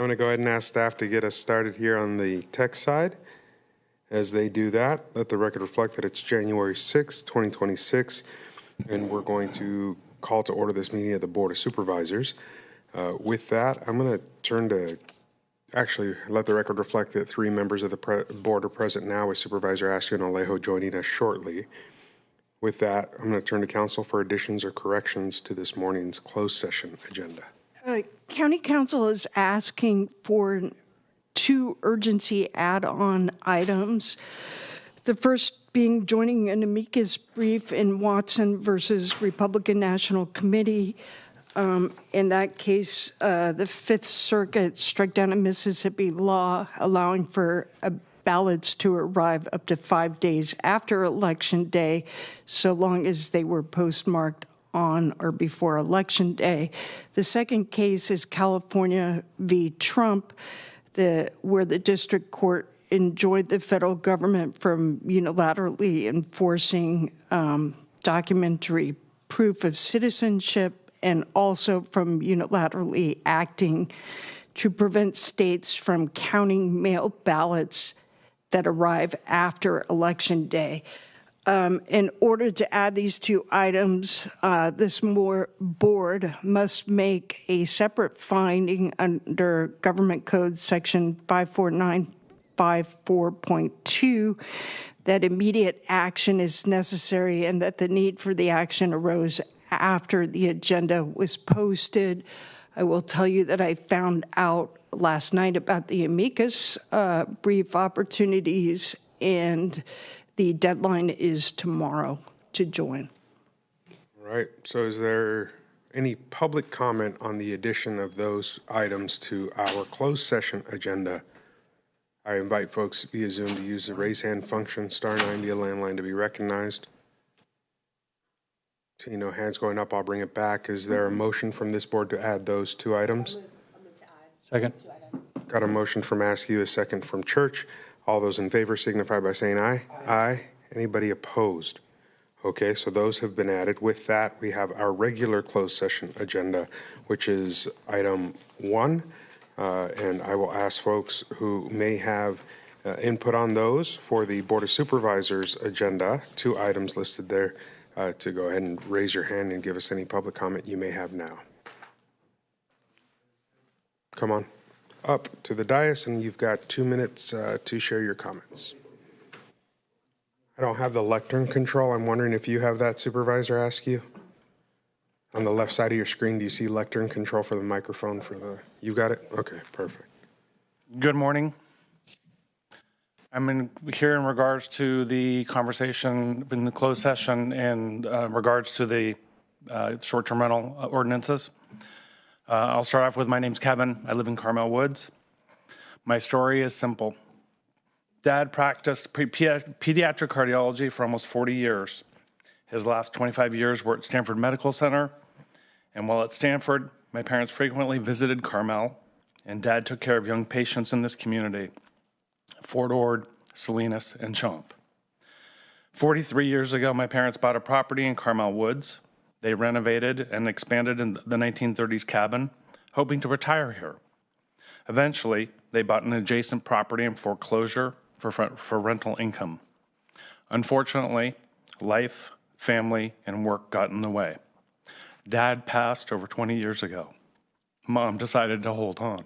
I'm going to go ahead and ask staff to get us started here on the text side. As they do that, let the record reflect that it's January 6th, 2026, and we're going to call to order this meeting of the Board of Supervisors. With that, I'm going to turn to, actually, let the record reflect that 3 members of the board are present now, with Supervisor Askew and Alejo joining us shortly. With that, I'm going to turn to council for additions or corrections to this morning's closed session agenda. County Council is asking for 2 urgency add-on items. The first being joining an amicus brief in Watson versus Republican National Committee. In that case, the Fifth Circuit struck down a Mississippi law allowing for ballots to arrive up to 5 days after Election Day, so long as they were postmarked on or before Election Day. The second case is California v. Trump, where the district court enjoined the federal government from unilaterally enforcing documentary proof of citizenship and also from unilaterally acting to prevent states from counting mail ballots that arrive after Election Day. In order to add these 2 items, this board must make a separate finding under Government Code Section 54954.2 that immediate action is necessary and that the need for the action arose after the agenda was posted. I will tell you that I found out last night about the amicus brief opportunities, and the deadline is tomorrow to join. All right. So is there any public comment on the addition of those items to our closed session agenda? I invite folks via Zoom to use the raise hand function, *9 via landline to be recognized. See no hands going up, I'll bring it back. Is there a motion from this board to add those 2 items? Second. Got a motion from Askew, a second from Church. All those in favor signify by saying aye. Aye. Anybody opposed? Okay, so those have been added. With that, we have our regular closed session agenda, which is item 1. And I will ask folks who may have input on those for the Board of Supervisors agenda, 2 items listed there, to go ahead and raise your hand and give us any public comment you may have now. Come on up to the dais, and you've got 2 minutes to share your comments. I don't have the lectern control. I'm wondering if you have that, Supervisor Askew. On the left side of your screen, do you see lectern control for the microphone for the, you got it? Okay, perfect. Good morning. I'm here in regards to the conversation in the closed session in regards to the short-term rental ordinances. I'll start off with, my name's Kevin. I live in Carmel Woods. My story is simple. Dad practiced pediatric cardiology for almost 40 years. His last 25 years were at Stanford Medical Center. And while at Stanford, my parents frequently visited Carmel, and Dad took care of young patients in this community: Fort Ord, Salinas, and Chomp. 43 years ago, my parents bought a property in Carmel Woods. They renovated and expanded in the 1930s cabin, hoping to retire here. Eventually, they bought an adjacent property in foreclosure for rental income. Unfortunately, life, family, and work got in the way. Dad passed over 20 years ago. Mom decided to hold on.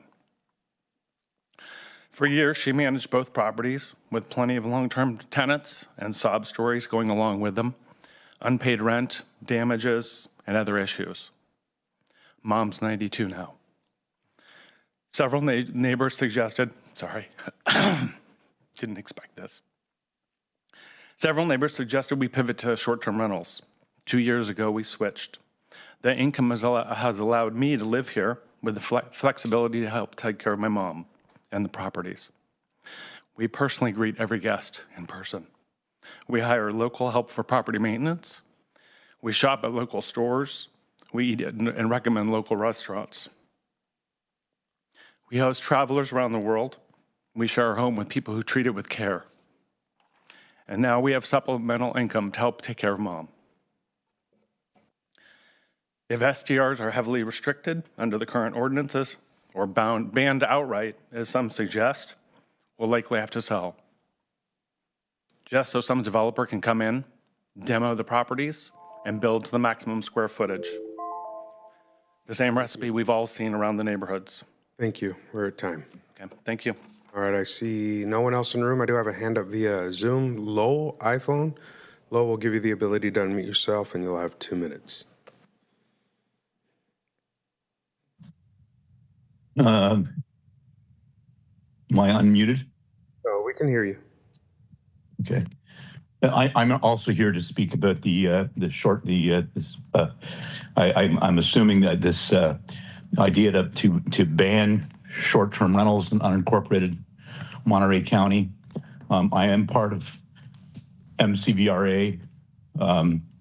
For years, she managed both properties with plenty of long-term tenants and sob stories going along with them: unpaid rent, damages, and other issues. Mom's 92 now. Several neighbors suggested, didn't expect this. Several neighbors suggested we pivot to short-term rentals. 2 years ago, we switched. The income has allowed me to live here with the flexibility to help take care of my mom and the properties. We personally greet every guest in person. We hire local help for property maintenance. We shop at local stores. We eat and recommend local restaurants. We host travelers around the world. We share our home with people who treat it with care. And now we have supplemental income to help take care of Mom. If STRs are heavily restricted under the current ordinances, or banned outright, as some suggest, will likely have to sell. Just so some developer can come in, demo the properties, and build to the maximum square footage. The same recipe we've all seen around the neighborhoods. Thank you. We're at time. Okay, thank you. All right, I see no one else in the room. I do have a hand up via Zoom. Lowell, iPhone. Lowell will give you the ability to unmute yourself, and you'll have 2 minutes. Am I unmuted? Oh, we can hear you. Okay. I'm also here to speak about I'm assuming that this idea to ban short-term rentals in unincorporated Monterey County. I am part of MCVRA.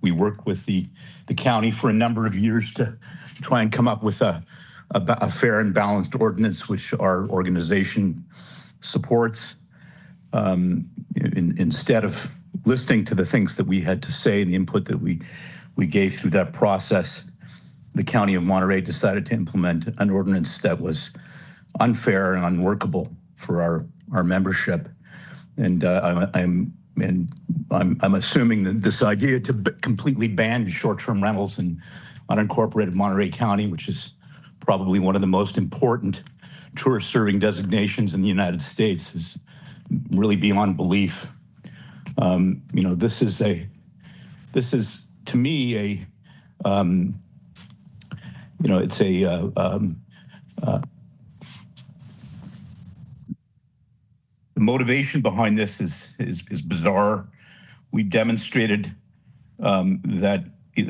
We worked with the county for a number of years to try and come up with a fair and balanced ordinance, which our organization supports. Instead of listening to the things that we had to say and the input that we gave through that process, the County of Monterey decided to implement an ordinance that was unfair and unworkable for our membership. And I'm assuming that this idea to completely ban short-term rentals in unincorporated Monterey County, which is probably one of the most important tourist-serving designations in the United States, is really beyond belief. This is to me it's the motivation behind this is bizarre. We've demonstrated that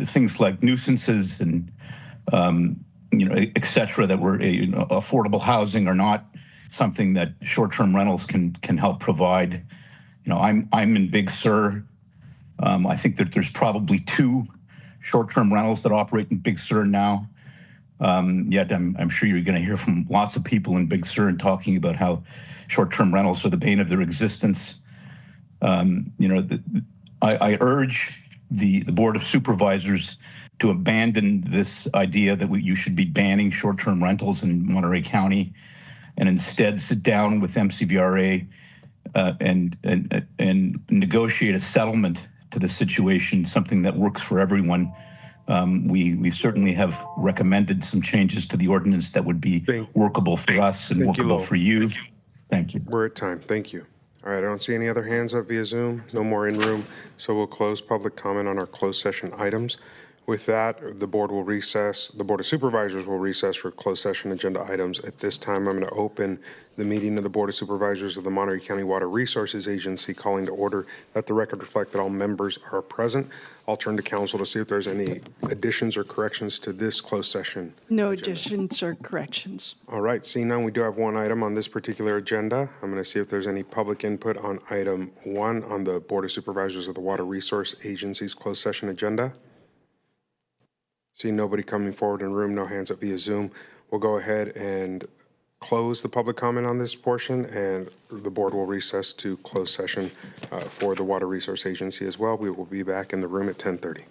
things like nuisances and et cetera, that were affordable housing are not something that short-term rentals can help provide. I'm in Big Sur. I think that there's probably 2 short-term rentals that operate in Big Sur now. Yet I'm sure you're going to hear from lots of people in Big Sur and talking about how short-term rentals are the bane of their existence. I urge the Board of Supervisors to abandon this idea that you should be banning short-term rentals in Monterey County, and instead sit down with MCVRA and negotiate a settlement to the situation, something that works for everyone. We certainly have recommended some changes to the ordinance that would be workable for us and workable for you. Thank you. We're at time. Thank you. All right, I don't see any other hands up via Zoom. No more in room. So we'll close public comment on our closed session items. With that, the board will recess. The Board of Supervisors will recess for closed session agenda items. At this time, I'm going to open the meeting of the Board of Supervisors of the Monterey County Water Resources Agency, calling to order. Let the record reflect that all members are present. I'll turn to council to see if there's any additions or corrections to this closed session. No additions or corrections. All right, seeing none, we do have one item on this particular agenda. I'm going to see if there's any public input on item 1 on the Board of Supervisors of the Water Resource Agency's closed session agenda. Seeing nobody coming forward in the room, no hands up via Zoom, we'll go ahead and close the public comment on this portion, and the board will recess to closed session for the Water Resource Agency as well. We will be back in the room at 10:30.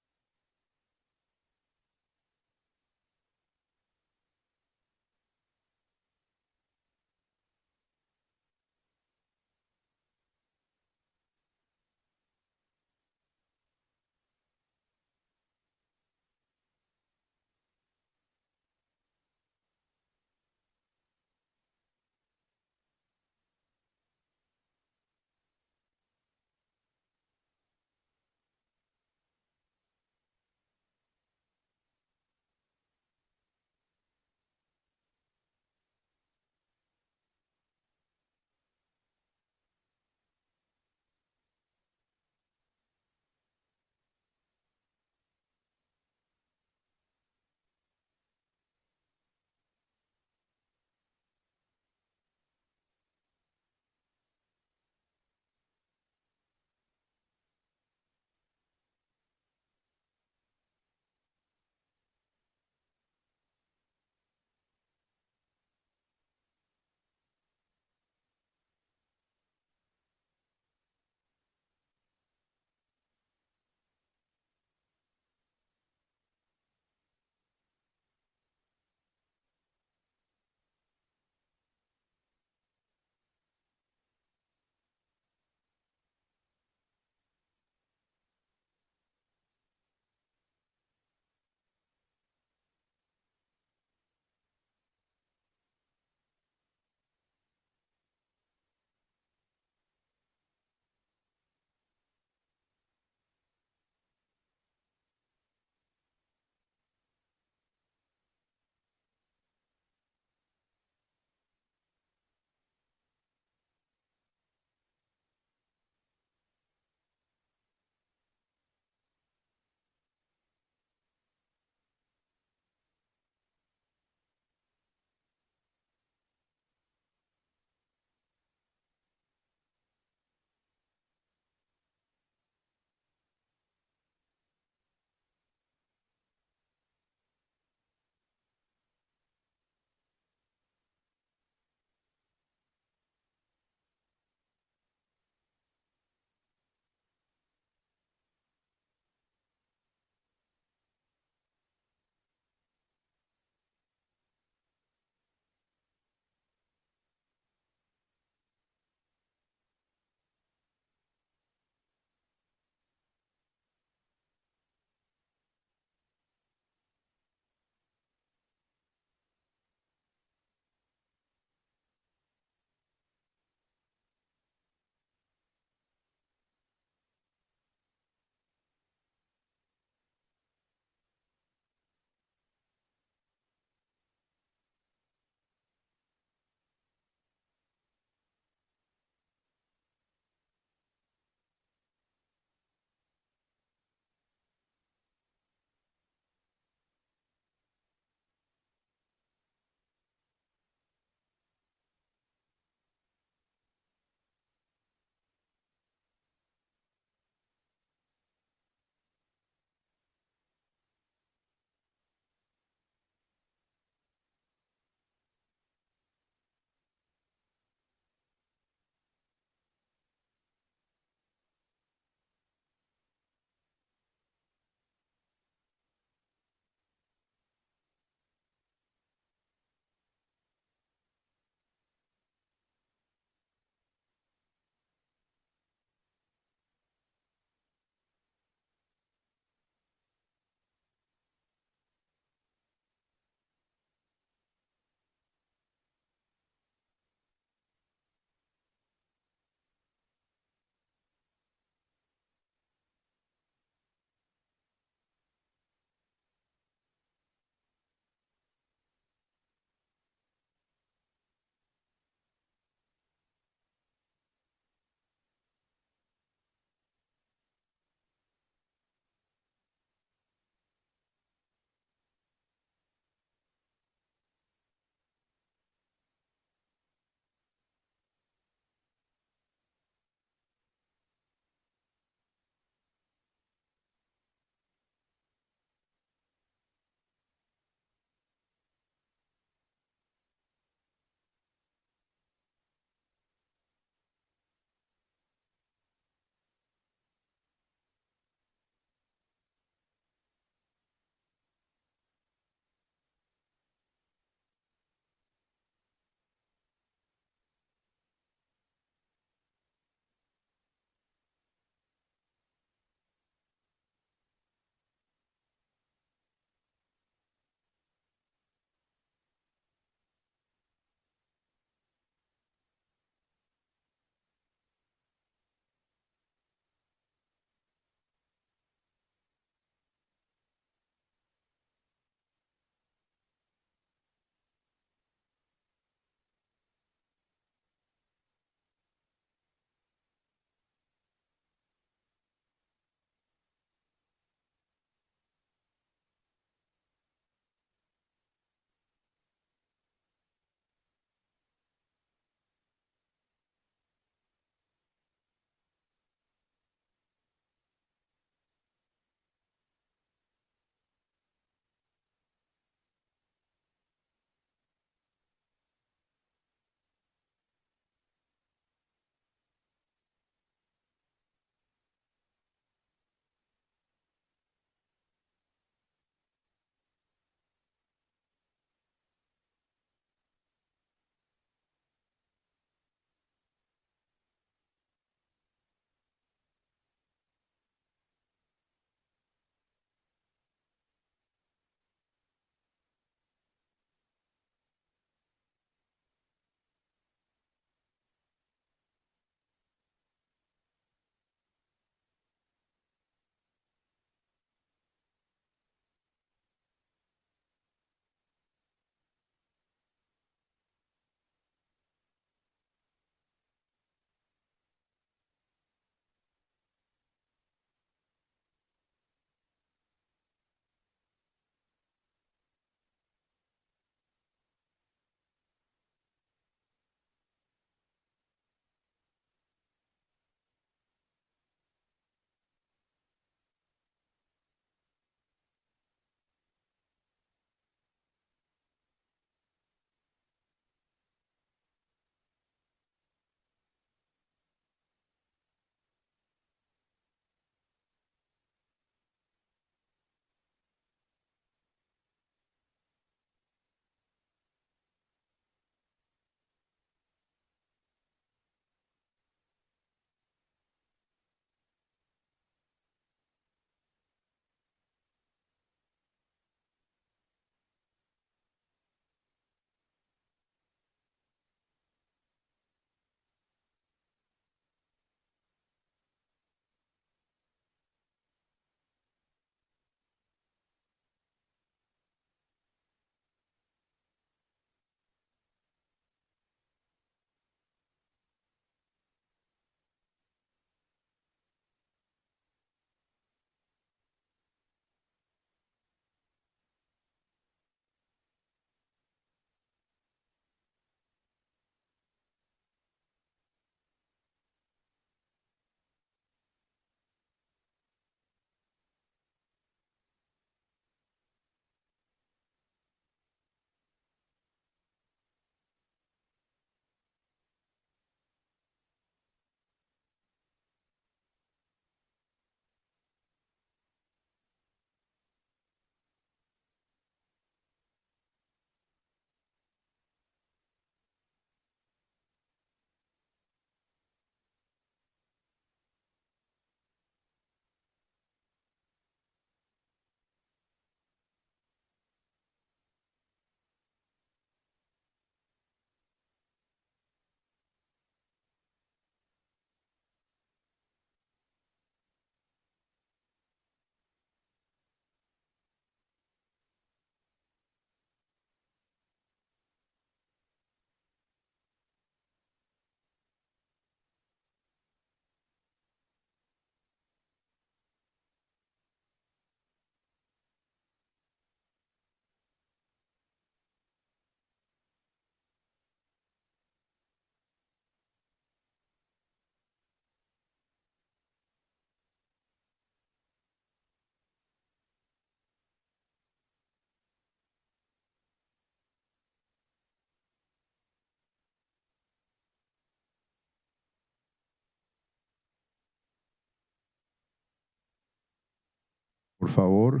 Por favor,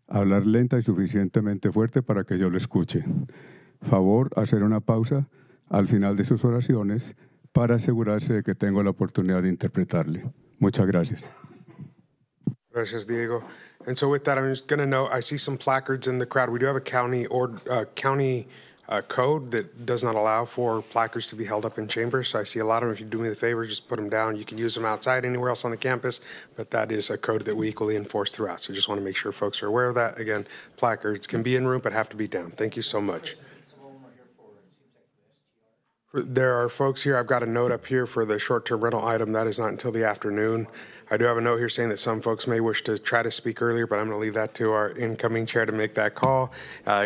hablar lenta y suficientemente fuerte para que yo lo escuche. Favor, hacer una pausa al final de sus oraciones para asegurarse de que tengo la oportunidad de interpretarle. Muchas gracias. Gracias, Diego. And so with that, I'm just going to note, I see some placards in the crowd. We do have a county code that does not allow for placards to be held up in chambers. So I see a lot of them. If you do me the favor, just put them down. You can use them outside anywhere else on the campus, but that is a code that we equally enforce throughout. So just want to make sure folks are aware of that. Again, placards can be in room, but have to be down. Thank you so much. There are folks here. I've got a note up here for the short-term rental item. That is not until the afternoon. I do have a note here saying that some folks may wish to try to speak earlier, but I'm going to leave that to our incoming chair to make that call,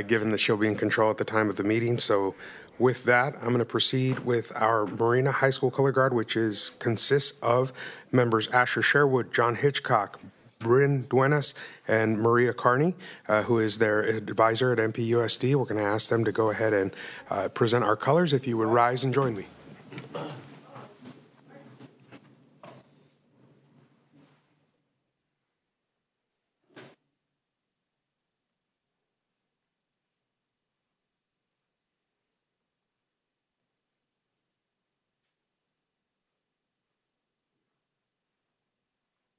given that she'll be in control at the time of the meeting. So with that, I'm going to proceed with our Marina High School Color Guard, which consists of members Asher Sherwood, John Hitchcock, Bryn Duenas, and Maria Carney, who is their advisor at MPUSD. We're going to ask them to go ahead and present our colors. If you would rise and join me.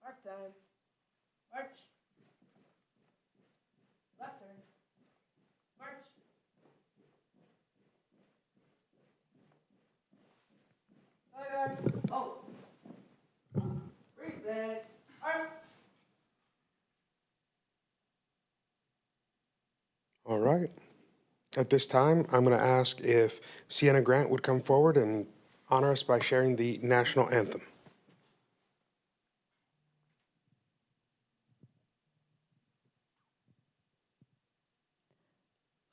Mark time. March. Left turn. March. Oh. Reset. Mark. All right. At this time, I'm going to ask if Sienna Grant would come forward and honor us by sharing the national anthem.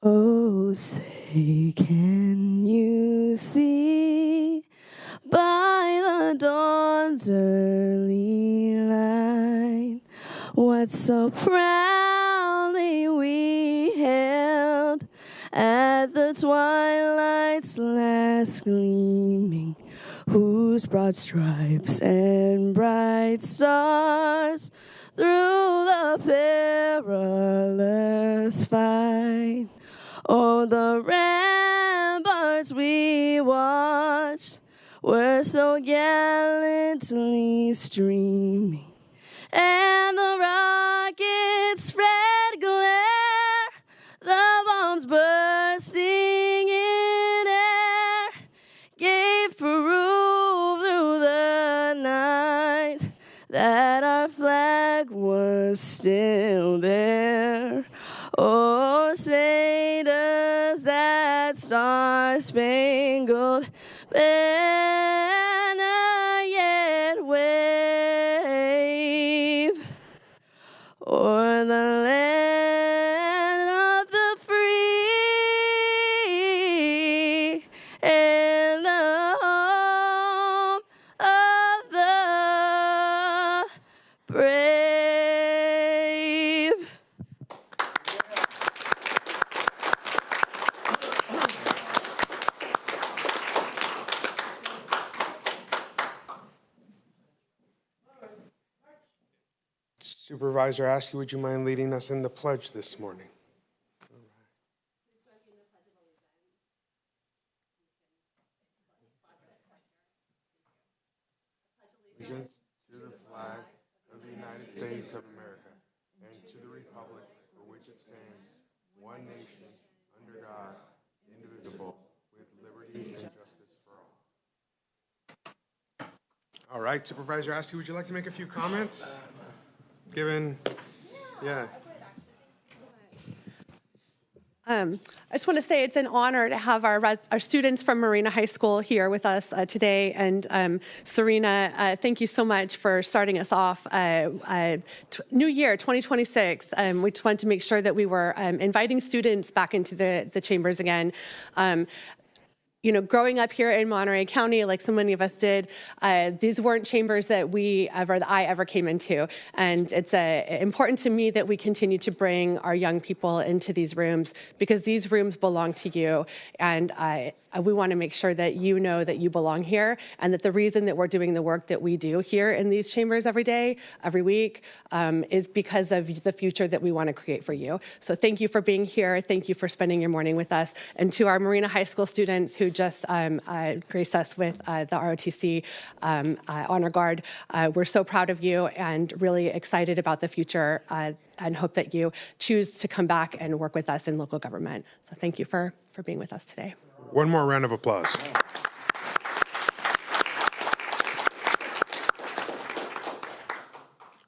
Oh, say, can you see by the dawn's early light what so proudly we held at the twilight's last gleaming, whose broad stripes and bright stars through the perilous fight, oh, the ramparts we watched were so gallantly streaming, and the rockets spread glare, the bombs bursting in air, gave proof through the night that our flag was still there. Oh, say does that star-spangled banner yet wave o'er the land of the free and the home of the brave? Supervisor Askey, would you mind leading us in the pledge this morning? Allegiance to the flag of the United States of America and to the republic for which it stands, one nation, under God, indivisible, with liberty and justice for all. All right, Supervisor Askey, would you like to make a few comments? I just want to say it's an honor to have our students from Marina High School here with us today. And Serena, thank you so much for starting us off. New year, 2026. We just wanted to make sure that we were inviting students back into the chambers again. growing up here in Monterey County, like so many of us did, these weren't chambers that I ever came into. And it's important to me that we continue to bring our young people into these rooms because these rooms belong to you. And we want to make sure that you know that you belong here and that the reason that we're doing the work that we do here in these chambers every day, every week, is because of the future that we want to create for you. So thank you for being here. Thank you for spending your morning with us. And to our Marina High School students who just graced us with the ROTC Honor Guard, we're so proud of you and really excited about the future and hope that you choose to come back and work with us in local government. So thank you for being with us today. One more round of applause.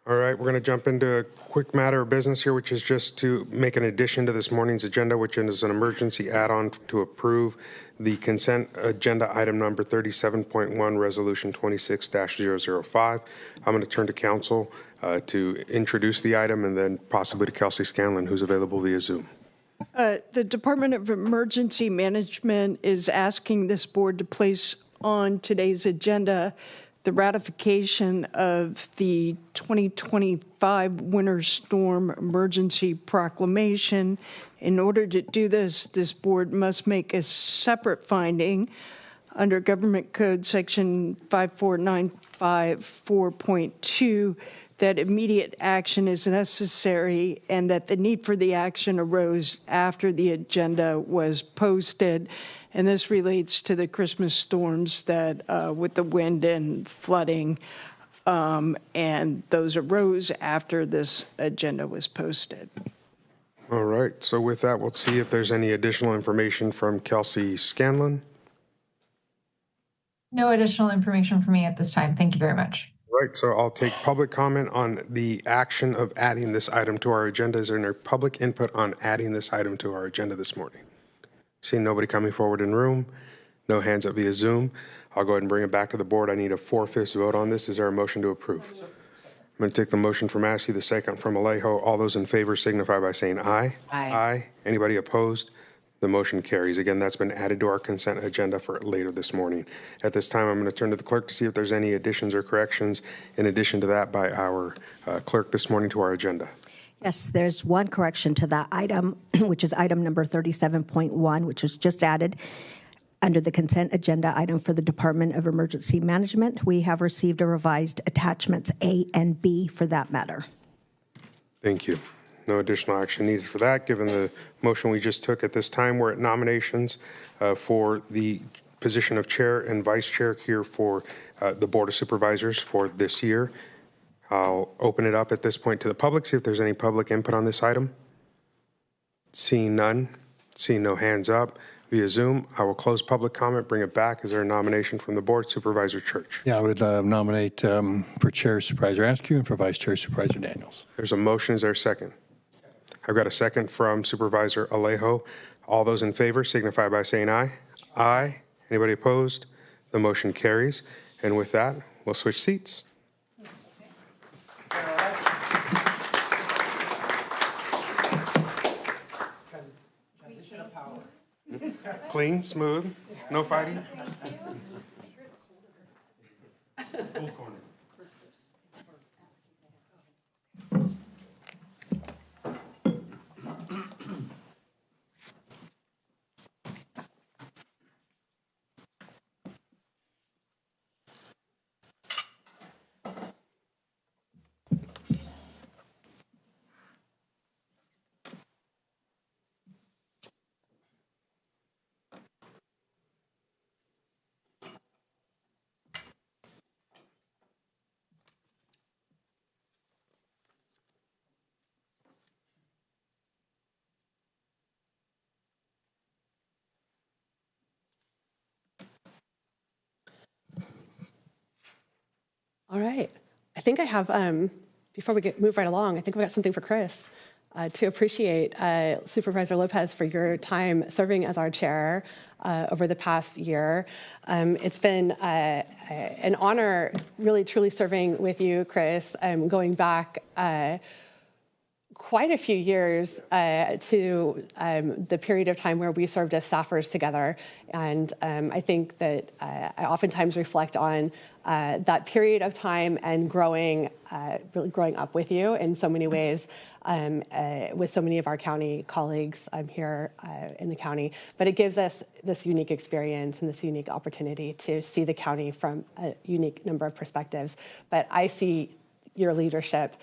All right, we're going to jump into a quick matter of business here, which is just to make an addition to this morning's agenda, which is an emergency add-on to approve the consent agenda item number 37.1, resolution 26-005. I'm going to turn to council to introduce the item and then possibly to Kelsey Scanlon, who's available via Zoom. The Department of Emergency Management is asking this board to place on today's agenda the ratification of the 2025 Winter Storm Emergency Proclamation. In order to do this, this board must make a separate finding under Government Code Section 54954.2 that immediate action is necessary and that the need for the action arose after the agenda was posted. And this relates to the Christmas storms that with the wind and flooding, and those arose after this agenda was posted. All right, so with that, we'll see if there's any additional information from Kelsey Scanlon. No additional information for me at this time. Thank you very much. Right, so I'll take public comment on the action of adding this item to our agenda. Is there any public input on adding this item to our agenda this morning? Seeing nobody coming forward in room, no hands up via Zoom, I'll go ahead and bring it back to the board. I need a 4/5 vote on this. Is there a motion to approve? I'm going to take the motion from Massey, the second from Alejo. All those in favor signify by saying aye. Aye. Aye. Anybody opposed? The motion carries. Again, that's been added to our consent agenda for later this morning. At this time, I'm going to turn to the clerk to see if there's any additions or corrections in addition to that by our clerk this morning to our agenda. Yes, there's one correction to that item, which is item number 37.1, which was just added under the consent agenda item for the Department of Emergency Management. We have received a revised attachments A and B for that matter. Thank you. No additional action needed for that. Given the motion we just took at this time, we're at nominations for the position of chair and vice chair here for the Board of Supervisors for this year. I'll open it up at this point to the public, see if there's any public input on this item. Seeing none, seeing no hands up via Zoom, I will close public comment, bring it back. Is there a nomination from the board? Supervisor Church. Yeah, I would nominate for chair Supervisor Askew and for vice chair Supervisor Daniels. There's a motion. Is there a second? I've got a second from Supervisor Alejo. All those in favor signify by saying aye. Aye. Anybody opposed? The motion carries. And with that, we'll switch seats. Transition of power. Clean, smooth, no fighting. Full corner. All right. I think I have, before we move right along, I think we got something for Chris to appreciate Supervisor Lopez for your time serving as our chair over the past year. It's been an honor, really, truly serving with you, Chris, going back quite a few years to the period of time where we served as staffers together. And I think that I oftentimes reflect on that period of time and really growing up with you in so many ways, with so many of our county colleagues here in the county. But it gives us this unique experience and this unique opportunity to see the county from a unique number of perspectives. But I see your leadership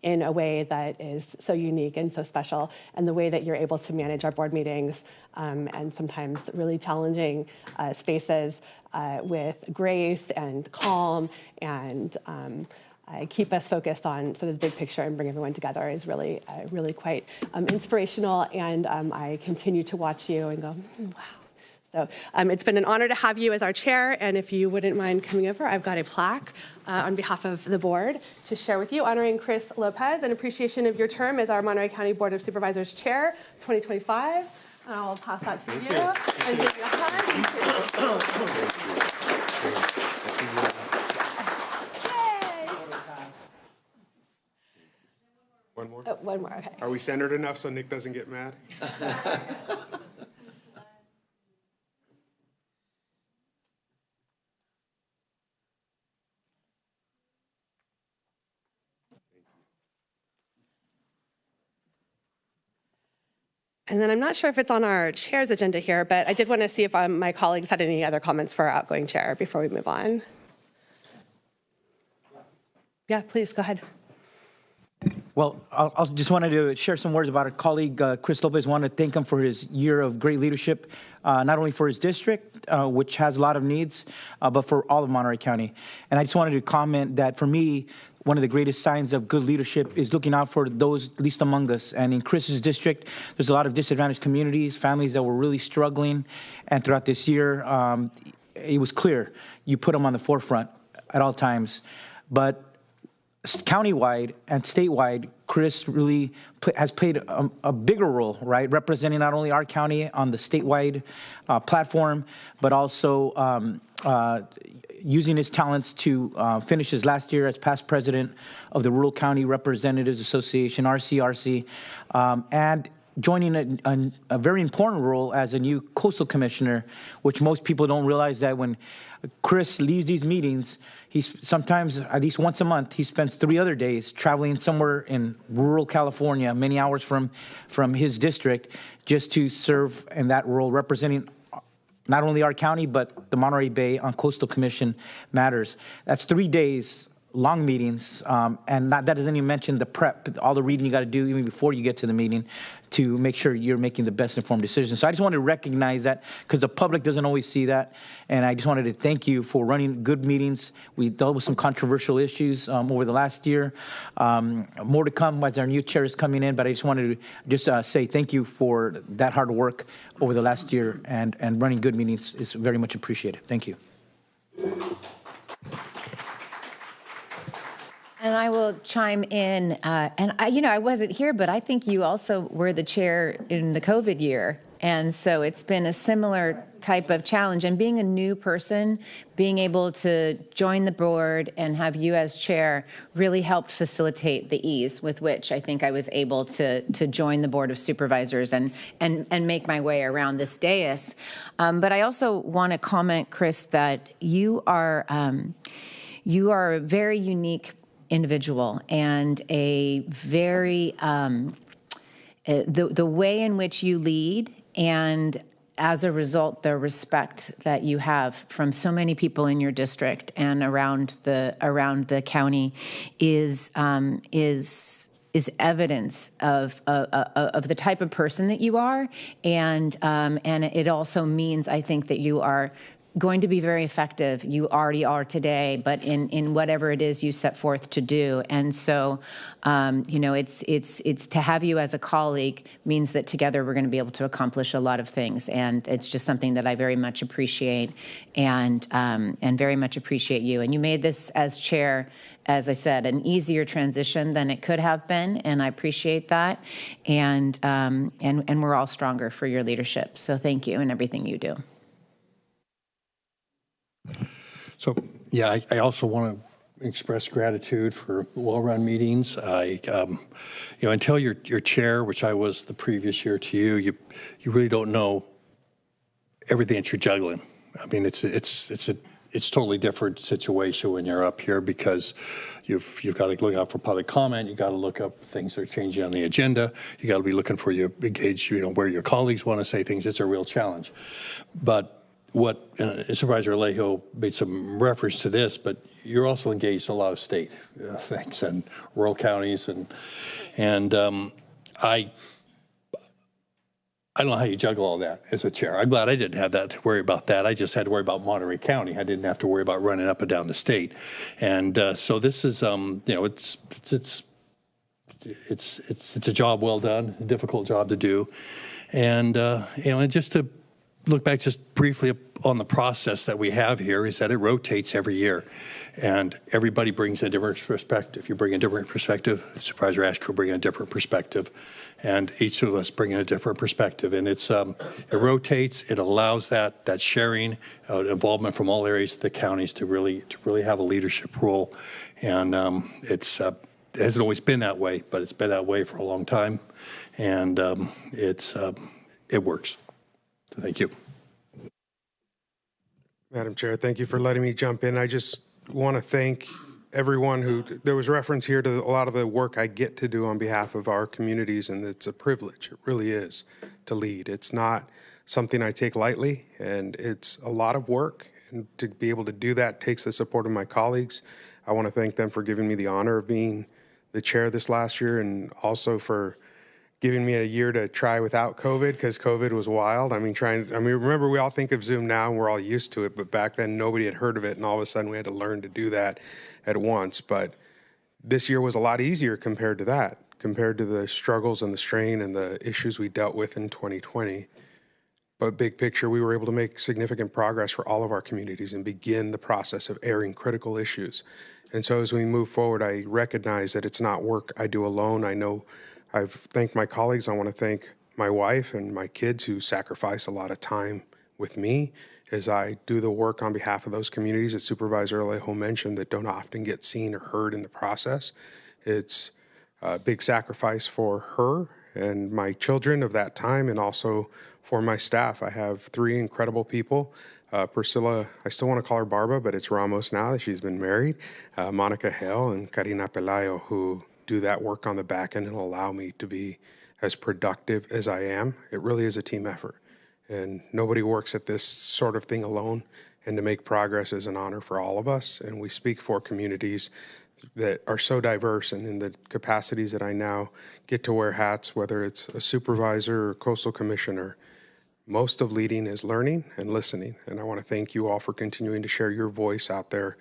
in a way that is so unique and so special, and the way that you're able to manage our board meetings and sometimes really challenging spaces with grace and calm and keep us focused on sort of the big picture and bring everyone together is really, really quite inspirational. And I continue to watch you and go, wow. So it's been an honor to have you as our chair, and if you wouldn't mind coming over, I've got a plaque on behalf of the board to share with you, honoring Chris Lopez in appreciation of your term as our Monterey County Board of Supervisors Chair, 2025. And I'll pass that to you. And give you a hug. One more? One more, okay. Are we centered enough so Nick doesn't get mad? And then I'm not sure if it's on our chair's agenda here, but I did want to see if my colleagues had any other comments for our outgoing chair before we move on. Yeah, please, go ahead. Well, I just wanted to share some words about our colleague, Chris Lopez. I want to thank him for his year of great leadership, not only for his district, which has a lot of needs, but for all of Monterey County. And I just wanted to comment that for me, one of the greatest signs of good leadership is looking out for those least among us. And in Chris's district, there's a lot of disadvantaged communities, families that were really struggling. And throughout this year, it was clear you put them on the forefront at all times. But countywide and statewide, Chris really has played a bigger role, right? Representing not only our county on the statewide platform, but also using his talents to finish his last year as past president of the Rural County Representatives Association, RCRC, and joining a very important role as a new coastal commissioner, which most people don't realize that when Chris leaves these meetings, he's sometimes, at least once a month, he spends 3 other days traveling somewhere in rural California, many hours from his district, just to serve in that role, representing not only our county, but the Monterey Bay on Coastal Commission matters. That's 3 days, long meetings, and that doesn't even mention the prep, all the reading you got to do even before you get to the meeting to make sure you're making the best informed decisions. So I just wanted to recognize that because the public doesn't always see that. And I just wanted to thank you for running good meetings. We dealt with some controversial issues over the last year. More to come as our new chair is coming in, but I just wanted to just say thank you for that hard work over the last year, and running good meetings is very much appreciated. Thank you. And I will chime in. And I wasn't here, but I think you also were the chair in the COVID year. And so it's been a similar type of challenge. And being a new person, being able to join the board and have you as chair really helped facilitate the ease with which I think I was able to join the Board of Supervisors and make my way around this dais. But I also want to comment, Chris, that you are a very unique individual, and a very the way in which you lead, and as a result the respect that you have from so many people in your district and around the county is evidence of the type of person that you are, and it also means, I think, that you are going to be very effective. You already are today, but in whatever it is you set forth to do. And so, it's to have you as a colleague means that together we're going to be able to accomplish a lot of things. And it's just something that I very much appreciate, and very much appreciate you. And you made this as chair, as I said, an easier transition than it could have been, and I appreciate that. And we're all stronger for your leadership. So thank you and everything you do. So, yeah, I also want express gratitude for well-run meetings. Until your chair, which I was the previous year to you, you really don't know everything that you're juggling. I mean, it's a totally different situation when you're up here because you've got to look out for public comment. You got to look up things that are changing on the agenda. You got to be looking for your engage, where your colleagues want to say things. It's a real challenge. But what Supervisor Alejo made some reference to this, but you're also engaged in a lot of state things and rural counties, and I don't know how you juggle all that as a chair. I'm glad I didn't have that to worry about that. I just had to worry about Monterey County. I didn't have to worry about running up and down the state. And so this is, it's a job well done, a difficult job to do. And, and just to look back just briefly on the process that we have here is that it rotates every year. And everybody brings a different perspective. You bring a different perspective. Supervisor Ash will bring a different perspective. And each of us bring in a different perspective. And it's it rotates. It allows that sharing, involvement from all areas of the counties to really have a leadership role. And it hasn't always been that way, but it's been that way for a long time. And it works. So thank you. Madam Chair, thank you for letting me jump in. I just want to thank everyone there was reference here to a lot of the work I get to do on behalf of our communities, and it's a privilege. It really is to lead. It's not something I take lightly, and it's a lot of work, and to be able to do that takes the support of my colleagues. I want to thank them for giving me the honor of being the chair this last year, and also for giving me a year to try without COVID, because COVID was wild. Remember, we all think of Zoom now and we're all used to it, but back then nobody had heard of it, and all of a sudden we had to learn to do that at once. But this year was a lot easier compared to that, compared to the struggles and the strain and the issues we dealt with in 2020. But big picture, we were able to make significant progress for all of our communities and begin the process of airing critical issues. And so as we move forward, I recognize that it's not work I do alone. I know I've thanked my colleagues. I want to thank my wife and my kids who sacrifice a lot of time with me as I do the work on behalf of those communities that Supervisor Alejo mentioned that don't often get seen or heard in the process. It's a big sacrifice for her and my children of that time, and also for my staff. I have 3 incredible people. Priscilla, I still want to call her Barba, but it's Ramos now that she's been married. Monica Hale and Karina Pelayo, who do that work on the back end and allow me to be as productive as I am. It really is a team effort, and nobody works at this sort of thing alone, and to make progress is an honor for all of us. And we speak for communities that are so diverse, and in the capacities that I now get to wear hats, whether it's a supervisor or coastal commissioner, most of leading is learning and listening. And I want to thank you all for continuing to share your voice out there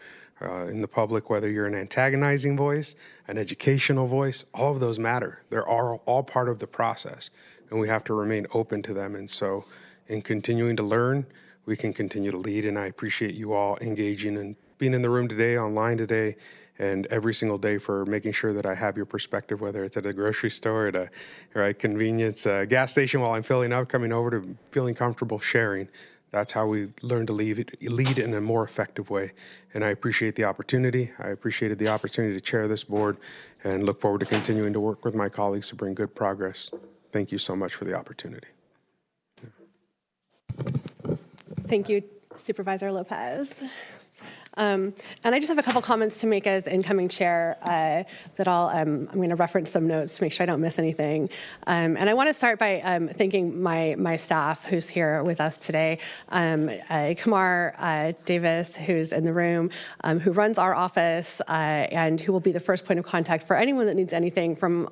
in the public, whether you're an antagonizing voice, an educational voice, all of those matter. They're all part of the process, and we have to remain open to them. And so in continuing to learn, we can continue to lead. And I appreciate you all engaging and being in the room today, online today, and every single day for making sure that I have your perspective, whether it's at a grocery store, at a convenience gas station while I'm filling up, coming over to feeling comfortable sharing. That's how we learn to lead in a more effective way. And I appreciate the opportunity. I appreciated the opportunity to chair this board and look forward to continuing to work with my colleagues to bring good progress. Thank you so much for the opportunity. Thank you, Supervisor Lopez. And I just have a couple comments to make as incoming chair that I'm going to reference some notes to make sure I don't miss anything. And I want to start by thanking my staff who's here with us today. Kamar Davis, who's in the room, who runs our office and who will be the first point of contact for anyone that needs anything from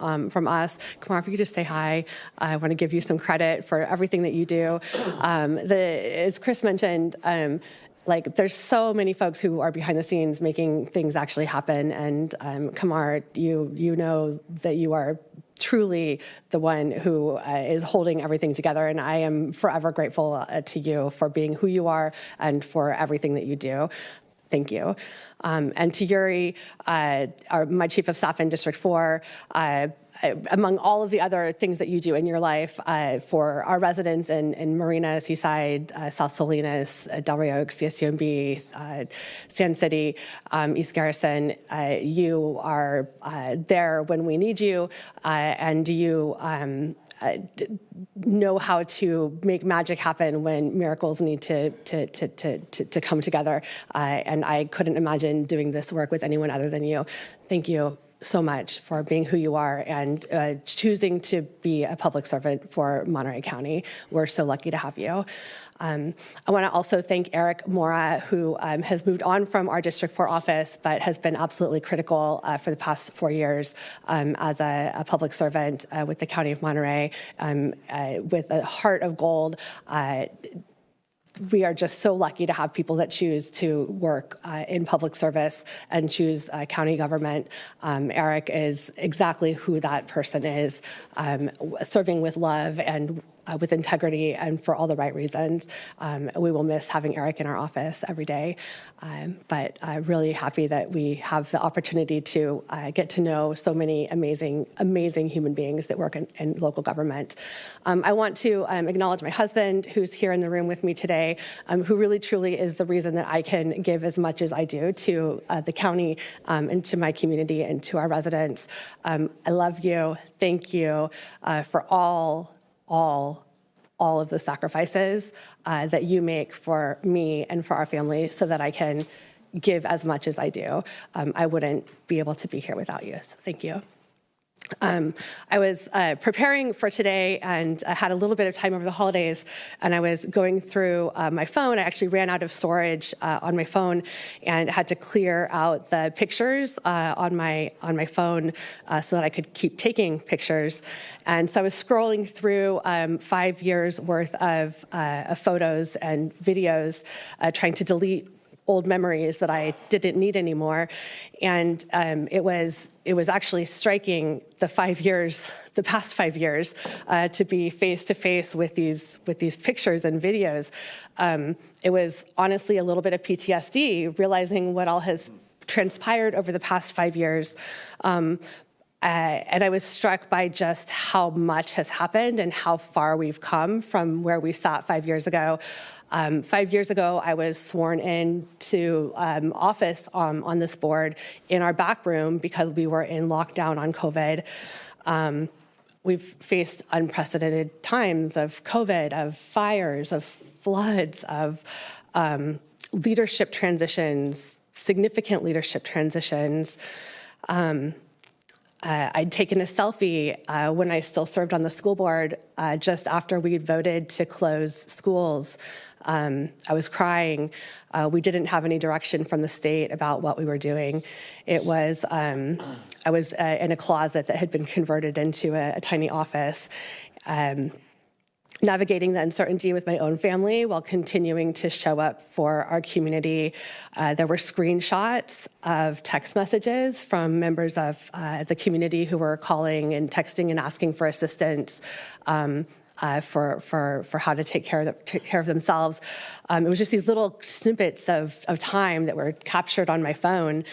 us. Kamar, if you could just say hi. I want to give you some credit for everything that you do. As Chris mentioned, there's so many folks who are behind the scenes making things actually happen. And Kamar, you know that you are truly the one who is holding everything together. And I am forever grateful to you for being who you are and for everything that you do. thank you. And to Yuri, my Chief of Staff in District 4, among all of the other things that you do in your life for our residents in Marina, Seaside, South Salinas, Del Rio Oaks, CSUMB, Sand City, East Garrison, you are there when we need you, and you know how to make magic happen when miracles need to come together. And I couldn't imagine doing this work with anyone other than you. Thank you so much for being who you are and choosing to be a public servant for Monterey County. We're so lucky to have you. I want to also thank Eric Mora, who has moved on from our District 4 office, but has been absolutely critical for the past 4 years as a public servant with the County of Monterey, with a heart of gold. We are just so lucky to have people that choose to work in public service and choose county government. Eric is exactly who that person is, serving with love and with integrity and for all the right reasons. We will miss having Eric in our office every day, but I'm really happy that we have the opportunity to get to know so many amazing, amazing human beings that work in local government. I want to acknowledge my husband, who's here in the room with me today, who really truly is the reason that I can give as much as I do to the county and to my community and to our residents. I love you. Thank you for all of the sacrifices that you make for me and for our family so that I can give as much as I do. I wouldn't be able to be here without you, so thank you. I was preparing for today and I had a little bit of time over the holidays and I was going through my phone. I actually ran out of storage on my phone and had to clear out the pictures on my phone so that I could keep taking pictures. And so I was scrolling through 5 years worth of photos and videos, trying to delete old memories that I didn't need anymore. And it was actually striking the past 5 years, to be face to face with these pictures and videos. It was honestly a little bit of PTSD, realizing what all has transpired over the past 5 years. And I was struck by just how much has happened and how far we've come from where we sat 5 years ago. 5 years ago, I was sworn into office on this board in our back room because we were in lockdown on COVID. We've faced unprecedented times of COVID, of fires, of floods, of leadership transitions, significant leadership transitions. I'd taken a selfie when I still served on the school board just after we'd voted to close schools. I was crying. We didn't have any direction from the state about what we were doing. I was in a closet that had been converted into a tiny office, navigating the uncertainty with my own family while continuing to show up for our community. There were screenshots of text messages from members of the community who were calling and texting and asking for assistance for how to take care of themselves. It was just these little snippets of time that were captured on my phone.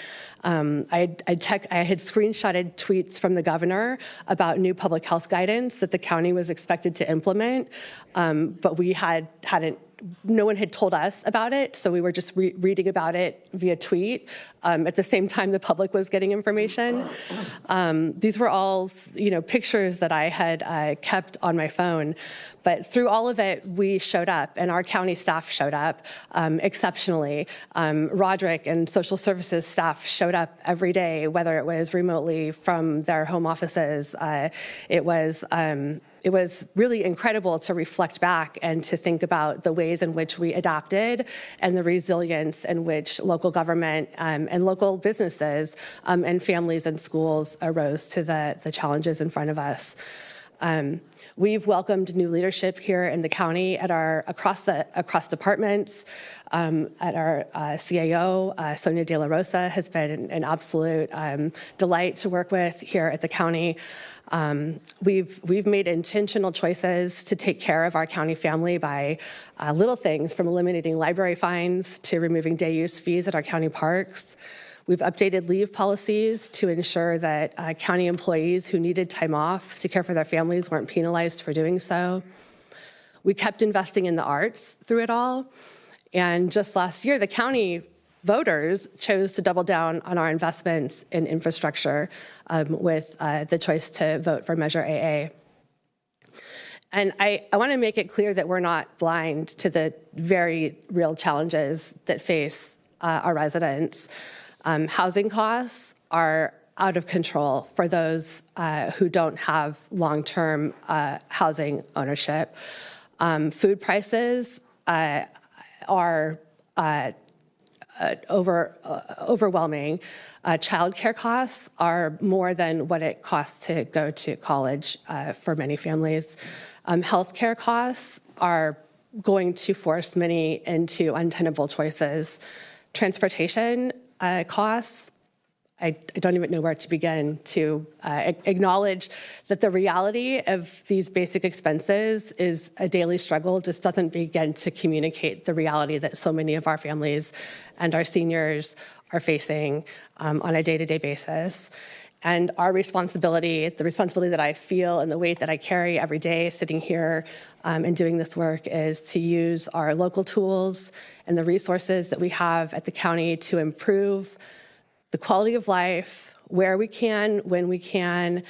I had screenshotted tweets from the governor about new public health guidance that the county was expected to implement, but we hadn't. No one had told us about it, so we were just reading about it via tweet. At the same time, the public was getting information. These were all, pictures that I had kept on my phone. But through all of it, we showed up, and our county staff showed up exceptionally. Roderick and social services staff showed up every day, whether it was remotely from their home offices. It was really incredible to reflect back and to think about the ways in which we adapted and the resilience in which local government and local businesses and families and schools arose to the challenges in front of us. We've welcomed new leadership here in the county at across departments. At our CAO, Sonia De La Rosa, has been an absolute delight to work with here at the county. We've made intentional choices to take care of our county family by little things, from eliminating library fines to removing day use fees at our county parks. We've updated leave policies to ensure that county employees who needed time off to care for their families weren't penalized for doing so. We kept investing in the arts through it all. And just last year, the county voters chose to double down on our investments in infrastructure with the choice to vote for Measure AA. And I want to make it clear that we're not blind to the very real challenges that face our residents. Housing costs are out of control for those who don't have long-term housing ownership. Food prices are overwhelming. Childcare costs are more than what it costs to go to college for many families. Healthcare costs are going to force many into untenable choices. Transportation costs, I don't even know where to begin to acknowledge that the reality of these basic expenses is a daily struggle, just doesn't begin to communicate the reality that so many of our families and our seniors are facing on a day-to-day basis. And our responsibility, the responsibility that I feel and the weight that I carry every day sitting here and doing this work, is to use our local tools and the resources that we have at the county to improve the quality of life where we can, when we can,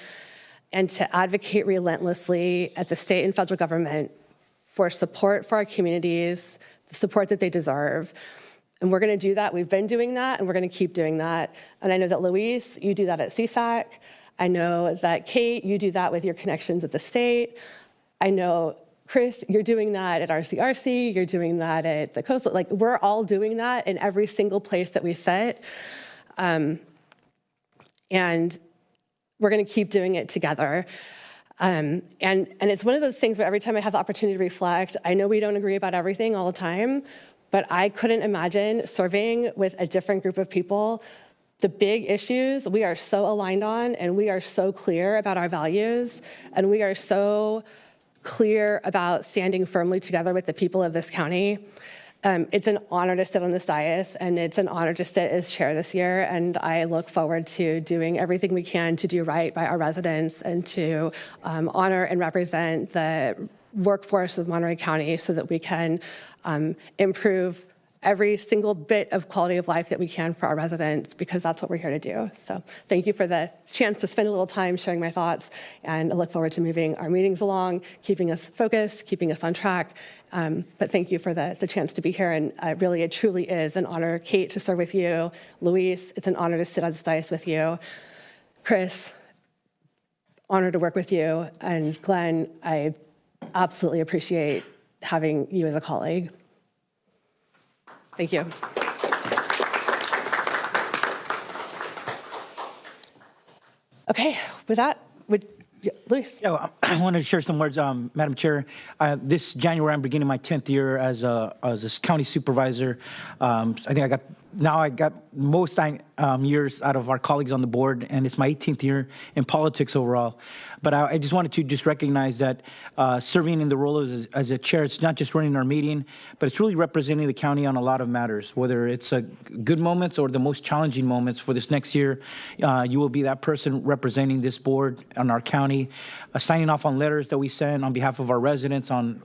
and to advocate relentlessly at the state and federal government for support for our communities, the support that they deserve. And we're going to do that. We've been doing that, and we're going to keep doing that. And I know that, Luis, you do that at CSAC. I know that, Kate, you do that with your connections at the state. I know, Chris, you're doing that at RCRC. You're doing that at the coastal. Like, we're all doing that in every single place that we sit. And we're going to keep doing it together. And it's one of those things where every time I have the opportunity to reflect, I know we don't agree about everything all the time, but I couldn't imagine serving with a different group of people. The big issues we are so aligned on, and we are so clear about our values, and we are so clear about standing firmly together with the people of this county. It's an honor to sit on this dais, and it's an honor to sit as chair this year, and I look forward to doing everything we can to do right by our residents and to honor and represent the workforce of Monterey County so that we can improve every single bit of quality of life that we can for our residents, because that's what we're here to do. So thank you for the chance to spend a little time sharing my thoughts, and I look forward to moving our meetings along, keeping us focused, keeping us on track. But thank you for the chance to be here, and really, it truly is an honor, Kate, to serve with you. Luis, it's an honor to sit on this dais with you. Chris, honor to work with you. And Glenn, I absolutely appreciate having you as a colleague. Thank you. Okay, with that, Luis. Yeah, I wanted to share some words, Madam Chair. This January, I'm beginning my 10th year as a county supervisor. I think I got most years out of our colleagues on the board, and it's my 18th year in politics overall. But I just wanted to recognize that serving in the role as a chair, it's not just running our meeting, but it's really representing the county on a lot of matters, whether it's good moments or the most challenging moments. For this next year, you will be that person representing this board on our county, signing off on letters that we send on behalf of our residents on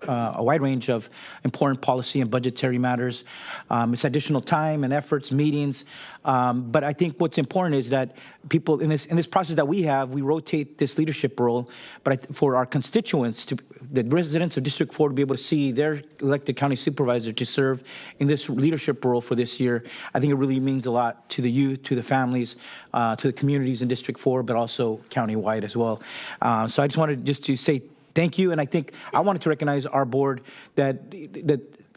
a wide range of important policy and budgetary matters. It's additional time and efforts, meetings. But I think what's important is that people in this process that we have, we rotate this leadership role, but for our constituents, the residents of District 4 to be able to see their elected county supervisor to serve in this leadership role for this year, I think it really means a lot to the youth, to the families, to the communities in District 4, but also countywide as well. So I just wanted to say thank you, and I think I wanted to recognize our board that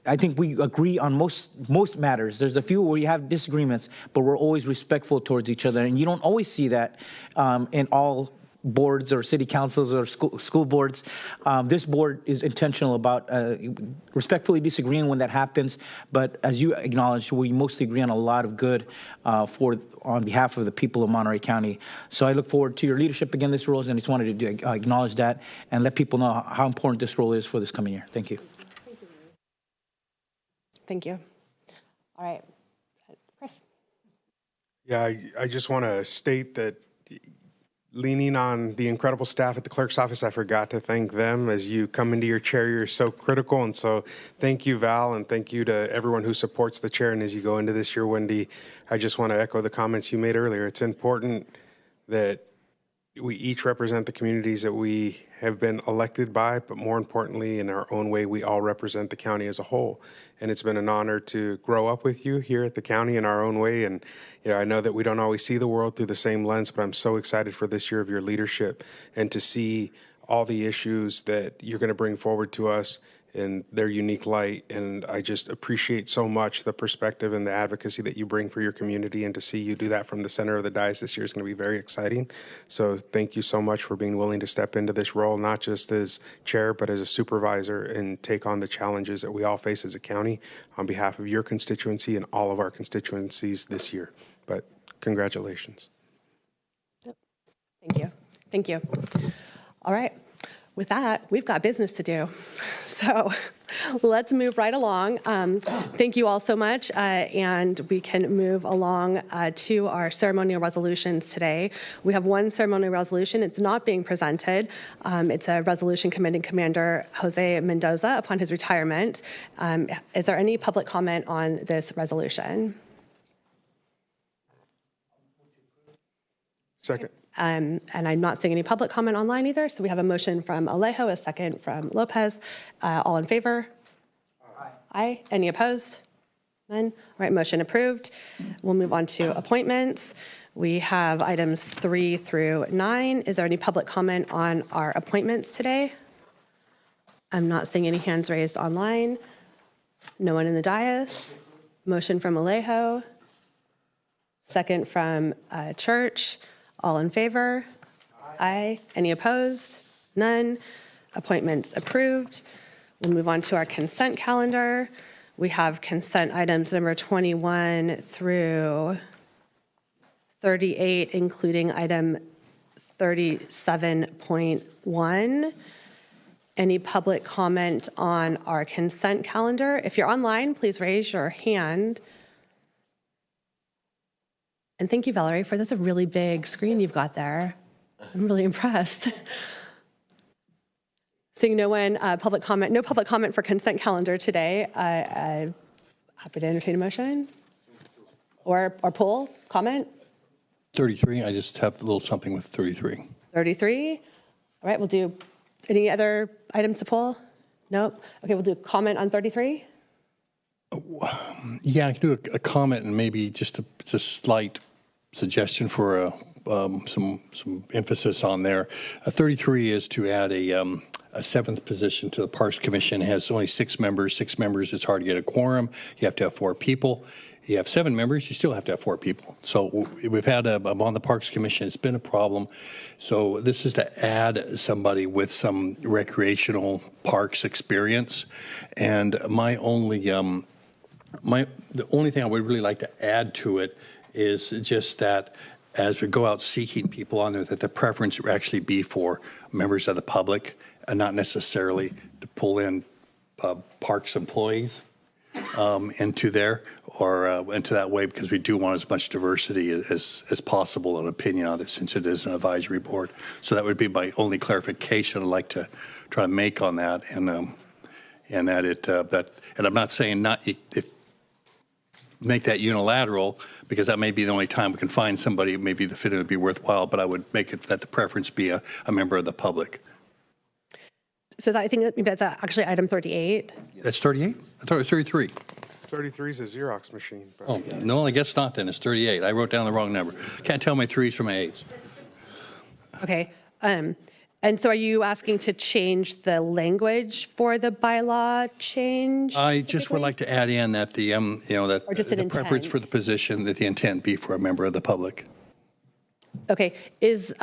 I think we agree on most matters. There's a few where you have disagreements, but we're always respectful towards each other, and you don't always see that in all boards or city councils or school boards. This board is intentional about respectfully disagreeing when that happens, but as you acknowledged, we mostly agree on a lot of good on behalf of the people of Monterey County. So I look forward to your leadership again this role, and I just wanted to acknowledge that and let people know how important this role is for this coming year. Thank you. Thank you. All right. Chris. Yeah, I just want to state that leaning on the incredible staff at the clerk's office, I forgot to thank them. As you come into your chair, you're so critical. And so thank you, Val, and thank you to everyone who supports the chair. And as you go into this year, Wendy, I just want to echo the comments you made earlier. It's important that we each represent the communities that we have been elected by, but more importantly, in our own way, we all represent the county as a whole. And it's been an honor to grow up with you here at the county in our own way. And I know that we don't always see the world through the same lens, but I'm so excited for this year of your leadership and to see all the issues that you're going to bring forward to us in their unique light. And I just appreciate so much the perspective and the advocacy that you bring for your community, and to see you do that from the center of the dais this year is going to be very exciting. So thank you so much for being willing to step into this role, not just as chair, but as a supervisor, and take on the challenges that we all face as a county on behalf of your constituency and all of our constituencies this year. But congratulations. Thank you. Thank you. All right. With that, we've got business to do. So let's move right along. Thank you all so much. And we can move along to our ceremonial resolutions today. We have one ceremonial resolution. It's not being presented. It's a resolution commending Commander Jose Mendoza upon his retirement. Is there any public comment on this resolution? Second. And I'm not seeing any public comment online either. So we have a motion from Alejo, a second from Lopez. All in favor? Aye. Aye. Any opposed? None. All right, motion approved. We'll move on to appointments. We have items 3 through 9. Is there any public comment on our appointments today? I'm not seeing any hands raised online. No one in the dais. Motion from Alejo. Second from Church. All in favor? Aye. Any opposed? None. Appointments approved. We'll move on to our consent calendar. We have consent items number 21 through 38, including item 37.1. Any public comment on our consent calendar? If you're online, please raise your hand. And thank you, Valerie, for that's a really big screen you've got there. I'm really impressed. Seeing no one, no public comment for consent calendar today. Happy to entertain a motion or poll comment. 33, I just have a little something with 33. 33. All right, we'll do any other items to pull? Nope. Okay, we'll do comment on 33. Yeah, I can do a comment and maybe just a slight suggestion for some emphasis on there. 33 is to add a seventh position to the Parks Commission. It has only 6 members. 6 members, it's hard to get a quorum. You have to have 4 people. You have 7 members, you still have to have 4 people. So we've had I'm on the Parks Commission. It's been a problem. So this is to add somebody with some recreational parks experience. And the only thing I would really like to add to it is just that as we go out seeking people on there, that the preference would actually be for members of the public and not necessarily to pull in parks employees into there or into that way, because we do want as much diversity as possible in opinion on this, since it is an advisory board. So that would be my only clarification I'd like to try to make on that, and that it and I'm not saying if make that unilateral, because that may be the only time we can find somebody maybe the fit would be worthwhile, but I would make it that the preference be a member of the public. So I think that's actually item 38. That's 38? I thought it was 33. 33 is a Xerox machine. But Oh, no, I guess not then. It's 38. I wrote down the wrong number. Can't tell my 3s from my 8s. Okay. And so are you asking to change the language for the bylaw change? I just would like to add in that that Or just an the preference intent. for the position, that the intent be for a member of the public. Okay, is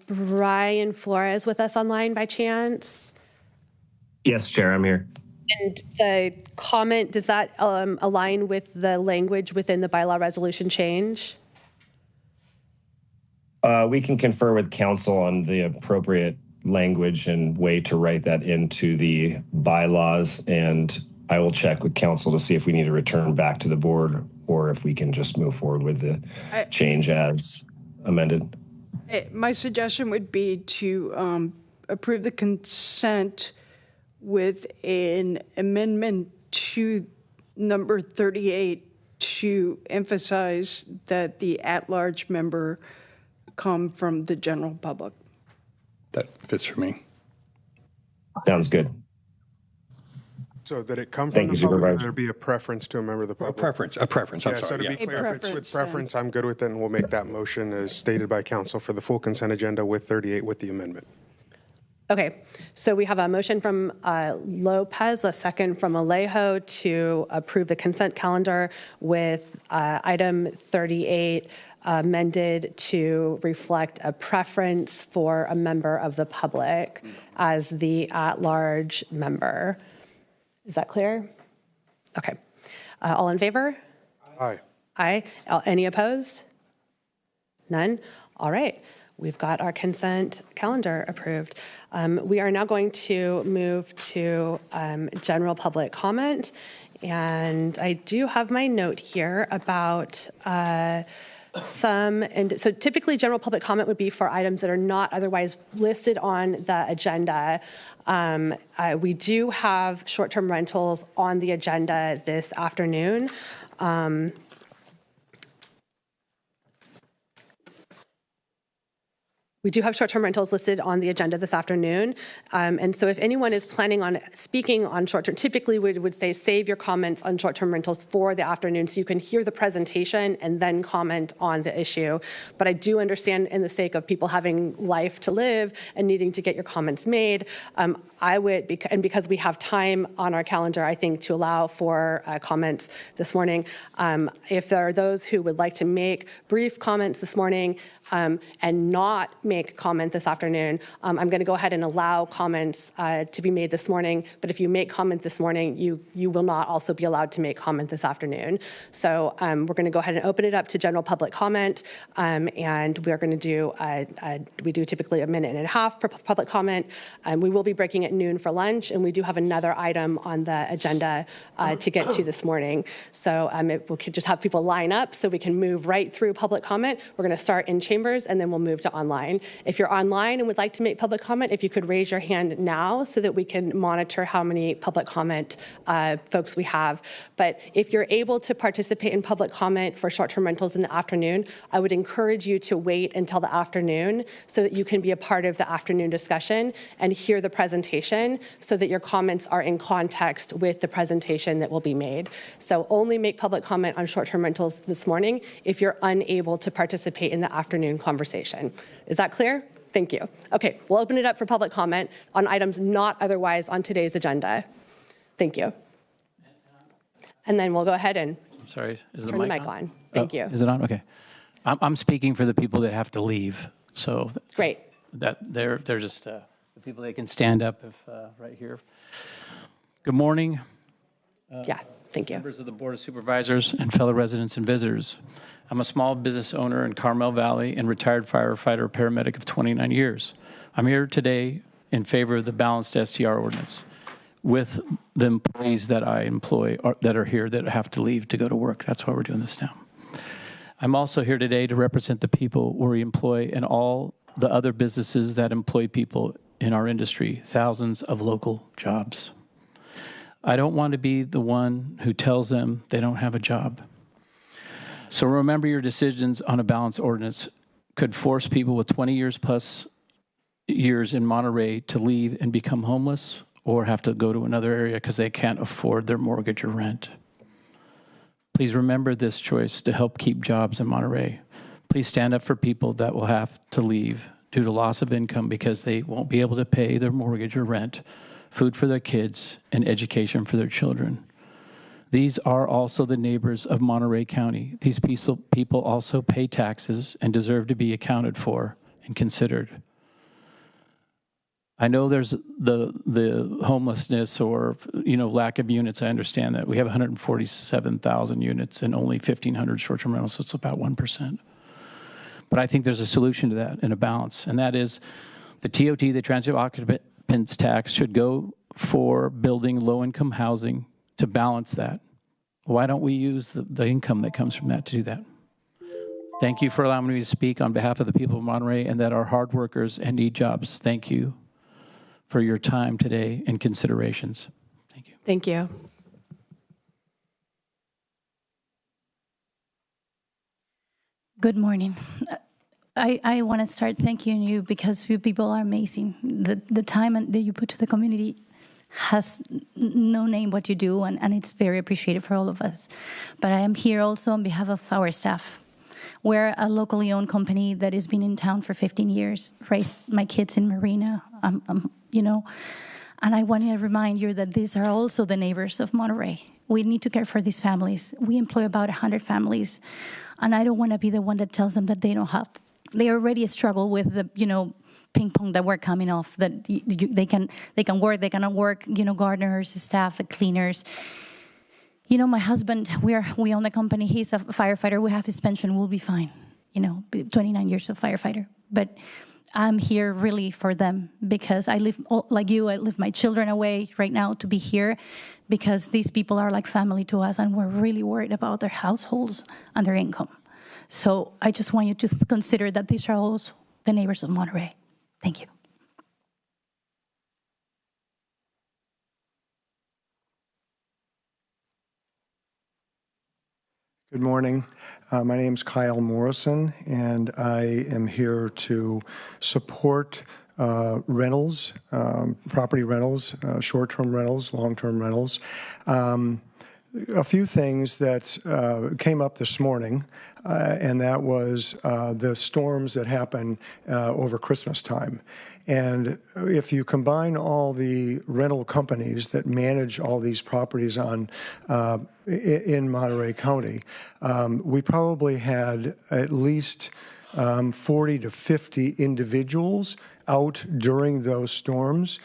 Brian Flores with us online by chance? Yes, Chair, I'm here. And the comment, does that align with the language within the bylaw resolution change? We can confer with council on the appropriate language and way to write that into the bylaws, and I will check with council to see if we need to return back to the board or if we can just move forward with the change as amended. My suggestion would be to approve the consent with an amendment to number 38 to emphasize that the at-large member come from the general public. That fits for me. Sounds good. So that it come Thank from you, the public, Supervisor. there'd be a preference to a member of the A public. preference, I'm Yeah, so sorry. to Yeah. be clear, if it's with preference, then. preference, I'm good with it, and we'll make that motion as stated by council for the full consent agenda with 38 with the amendment. Okay, so we have a motion from Lopez, a second from Alejo to approve the consent calendar with item 38 amended to reflect a preference for a member of the public as the at-large member. Is that clear? Okay. All in favor? Aye. Aye. Any opposed? None? All right. We've got our consent calendar approved. We are now going to move to general public comment. And I do have my note here about so typically general public comment would be for items that are not otherwise listed on the agenda. We do have short-term rentals on the agenda this afternoon. We do have short-term rentals listed on the agenda this afternoon. And so if anyone is planning on speaking on short-term, typically we would say save your comments on short-term rentals for the afternoon so you can hear the presentation and then comment on the issue. But I do understand in the sake of people having life to live and needing to get your comments made, I would, and because we have time on our calendar, I think, to allow for comments this morning. If there are those who would like to make brief comments this morning and not make comment this afternoon, I'm going to go ahead and allow comments to be made this morning. But if you make comment this morning, you will not also be allowed to make comment this afternoon. So we're going to go ahead and open it up to general public comment. And we're going to do, we do typically a minute and a half per public comment. We will be breaking at noon for lunch. And we do have another item on the agenda to get to this morning. So we could just have people line up so we can move right through public comment. We're going to start in chambers and then we'll move to online. If you're online and would like to make public comment, if you could raise your hand now so that we can monitor how many public comment folks we have. But if you're able to participate in public comment for short-term rentals in the afternoon, I would encourage you to wait until the afternoon so that you can be a part of the afternoon discussion and hear the presentation so that your comments are in context with the presentation that will be made. So only make public comment on short-term rentals this morning if you're unable to participate in the afternoon conversation. Is that clear? Thank you. Okay, we'll open it up for public comment on items not otherwise on today's agenda. Thank you. And then we'll go ahead and Sorry, is turn the mic on. Thank you. Is it on? Okay. I'm speaking for the people that have to leave. So Great. that they're just the people that can stand up if right here. Good morning. Yeah, thank you. Members of the Board of Supervisors and fellow residents and visitors. I'm a small business owner in Carmel Valley and retired firefighter paramedic of 29 years. I'm here today in favor of the balanced STR ordinance with the employees that I employ that are here that have to leave to go to work. That's why we're doing this now. I'm also here today to represent the people we employ and all the other businesses that employ people in our industry, thousands of local jobs. I don't want to be the one who tells them they don't have a job. So remember, your decisions on a balanced ordinance could force people with 20 years plus years in Monterey to leave and become homeless or have to go to another area because they can't afford their mortgage or rent. Please remember this choice to help keep jobs in Monterey. Please stand up for people that will have to leave due to loss of income because they won't be able to pay their mortgage or rent, food for their kids, and education for their children. These are also the neighbors of Monterey County. These people also pay taxes and deserve to be accounted for and considered. I know there's the homelessness or lack of units. I understand that. We have 147,000 units and only 1,500 short-term rentals, so it's about 1%. But I think there's a solution to that and a balance, and that is the TOT, the Transit Occupants Tax, should go for building low-income housing to balance that. Why don't we use the income that comes from that to do that? Thank you for allowing me to speak on behalf of the people of Monterey and that are hard workers and need jobs. Thank you for your time today and considerations. Thank you. Thank you. Good morning. I want to start thanking you because you people are amazing. The time that you put to the community has no name what you do, and it's very appreciated for all of us. But I am here also on behalf of our staff. We're a locally owned company that has been in town for 15 years, raised my kids in Marina, and I want to remind you that these are also the neighbors of Monterey. We need to care for these families. We employ about 100 families, and I don't want to be the one that tells them that they don't have. They already struggle with the, ping pong that we're coming off, that they can work, they cannot work, gardeners, staff, cleaners. My husband, we own the company, he's a firefighter, we have his pension, we'll be fine. 29 years of firefighter. But I'm here really for them because I live, like you, I live my children away right now to be here because these people are like family to us and we're really worried about their households and their income. So I just want you to consider that these are also the neighbors of Monterey. Thank you. Good morning. My name is Kyle Morrison, and I am here to support rentals, property rentals, short-term rentals, long-term rentals. A few things that came up this morning, and that was the storms that happened over Christmas time. And if you combine all the rental companies that manage all these properties in Monterey County, we probably had at least 40 to 50 individuals out during those storms,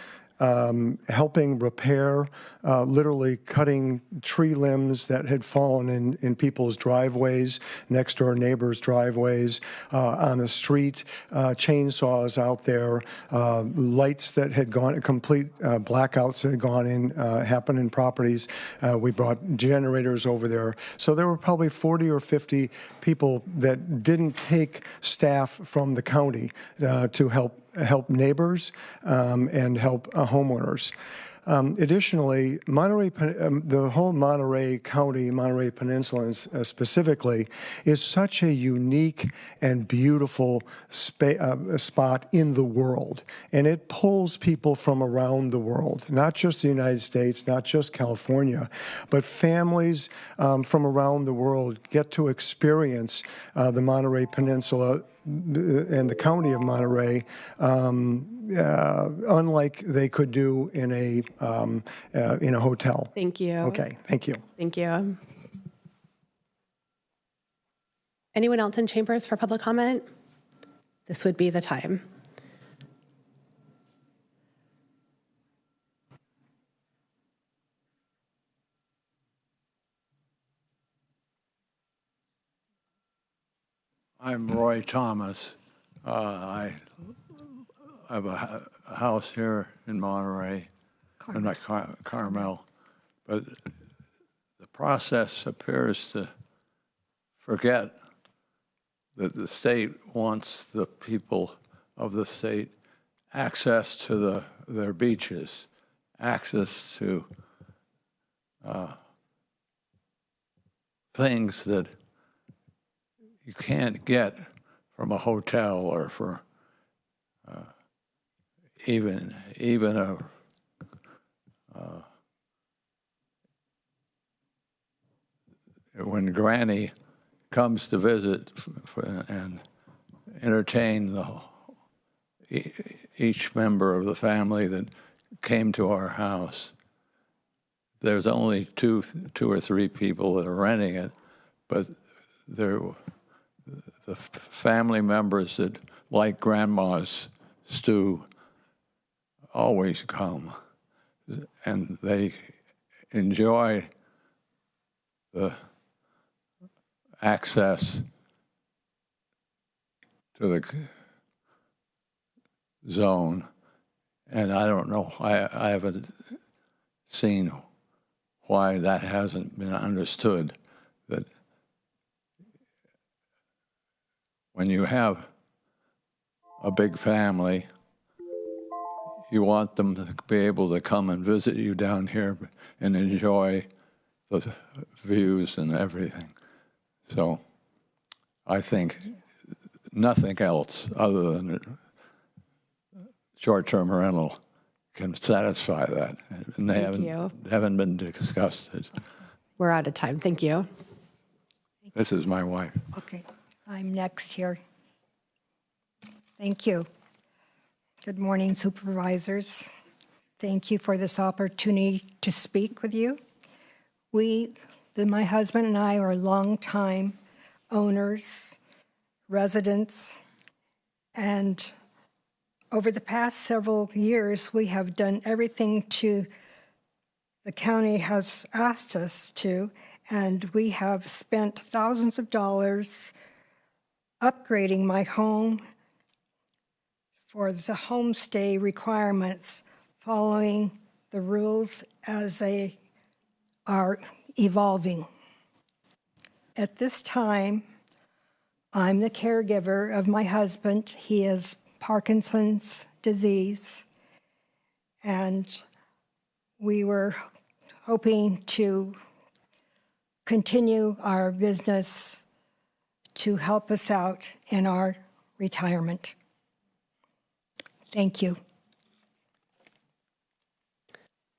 helping repair, literally cutting tree limbs that had fallen in people's driveways, next door neighbors' driveways, on the street, chainsaws out there, lights that had gone, complete blackouts that had gone in, happened in properties. We brought generators over there. So there were probably 40 or 50 people that didn't take staff from the county to help neighbors and help homeowners. Additionally, the whole Monterey County, Monterey Peninsula specifically, is such a unique and beautiful spot in the world. And it pulls people from around the world, not just the United States, not just California, but families from around the world get to experience the Monterey Peninsula and the county of Monterey, unlike they could do in a hotel. Thank you. Okay, thank you. Thank you. Anyone else in chambers for public comment? This would be the time. I'm Roy Thomas. I have a house here in Monterey, in Carmel, but the process appears to forget that the state wants the people of the state access to their beaches, access to things that you can't get from a hotel or for even a when Granny comes to visit and entertain each member of the family that came to our house, there's only two or three people that are renting it, but the family members that like grandma's stew always come, and they enjoy the access to the zone. And I don't know, I haven't seen why that hasn't been understood, that when you have a big family, you want them to be able to come and visit you down here and enjoy the views and everything. So I think nothing else other than short-term rental can satisfy that. And they haven't been discussed. We're out of time. Thank you. This is my wife. Okay, I'm next here. Thank you. Good morning, supervisors. Thank you for this opportunity to speak with you. My husband and I are longtime owners, residents, and over the past several years, we have done everything the county has asked us to, and we have spent thousands of dollars upgrading my home for the homestay requirements, following the rules as they are evolving. At this time, I'm the caregiver of my husband. He has Parkinson's disease, and we were hoping to continue our business to help us out in our retirement. Thank you.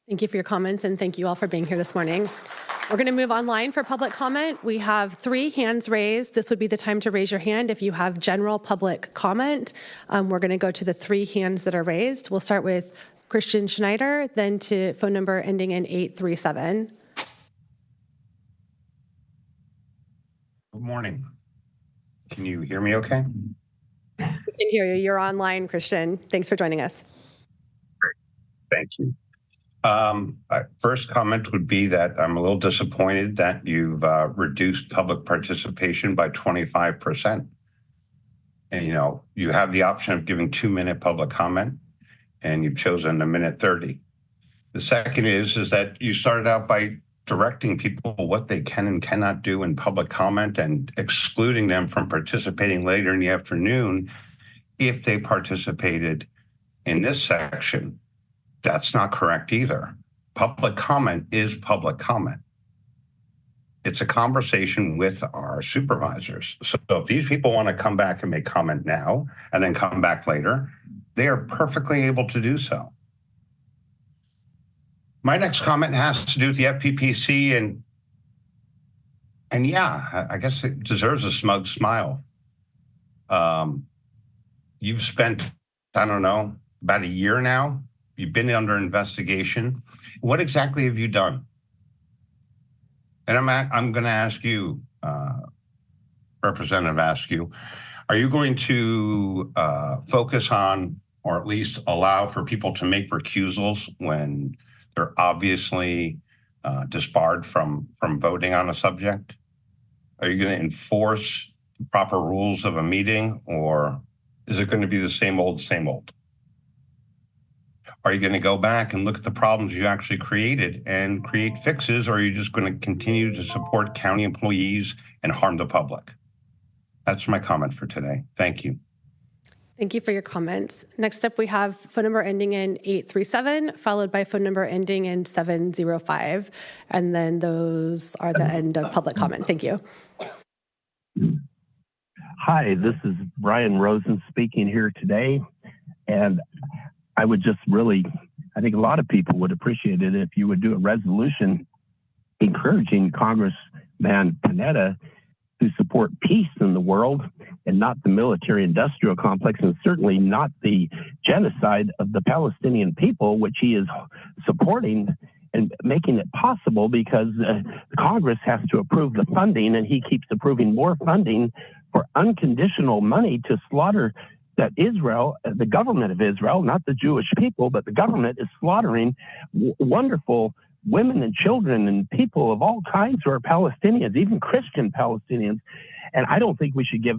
Thank you for your comments, and thank you all for being here this morning. We're going to move online for public comment. We have 3 hands raised. This would be the time to raise your hand if you have general public comment. We're going to go to the 3 hands that are raised. We'll start with Christian Schneider, then to phone number ending in 837. Good morning. Can you hear me okay? We can hear you. You're online, Christian. Thanks for joining us. Great. Thank you. First comment would be that I'm a little disappointed that you've reduced public participation by 25%. And, you have the option of giving 2-minute public comment, and you've chosen 1:30. The second is that you started out by directing people what they can and cannot do in public comment and excluding them from participating later in the afternoon if they participated in this section. That's not correct either. Public comment is public comment. It's a conversation with our supervisors. So if these people want to come back and make comment now and then come back later, they are perfectly able to do so. My next comment has to do with the FPPC, and yeah, I guess it deserves a smug smile. You've spent, I don't know, about a year now. You've been under investigation. What exactly have you done? And I'm going to ask you, Representative Askew, are you going to focus on, or at least allow for people to make recusals when they're obviously disbarred from voting on a subject? Are you going to enforce the proper rules of a meeting, or is it going to be the same old, same old? Are you going to go back and look at the problems you actually created and create fixes, or are you just going to continue to support county employees and harm the public? That's my comment for today. Thank you. Thank you for your comments. Next up, we have phone number ending in 837, followed by phone number ending in 705. And then those are the end of public comment. Thank you. Hi, this is Brian Rosen speaking here today. And I would just really, I think a lot of people would appreciate it if you would do a resolution encouraging Congressman Panetta to support peace in the world and not the military-industrial complex, and certainly not the genocide of the Palestinian people, which he is supporting and making it possible, because Congress has to approve the funding, and he keeps approving more funding for unconditional money to slaughter that Israel, the government of Israel, not the Jewish people, but the government is slaughtering wonderful women and children and people of all kinds who are Palestinians, even Christian Palestinians. And I don't think we should give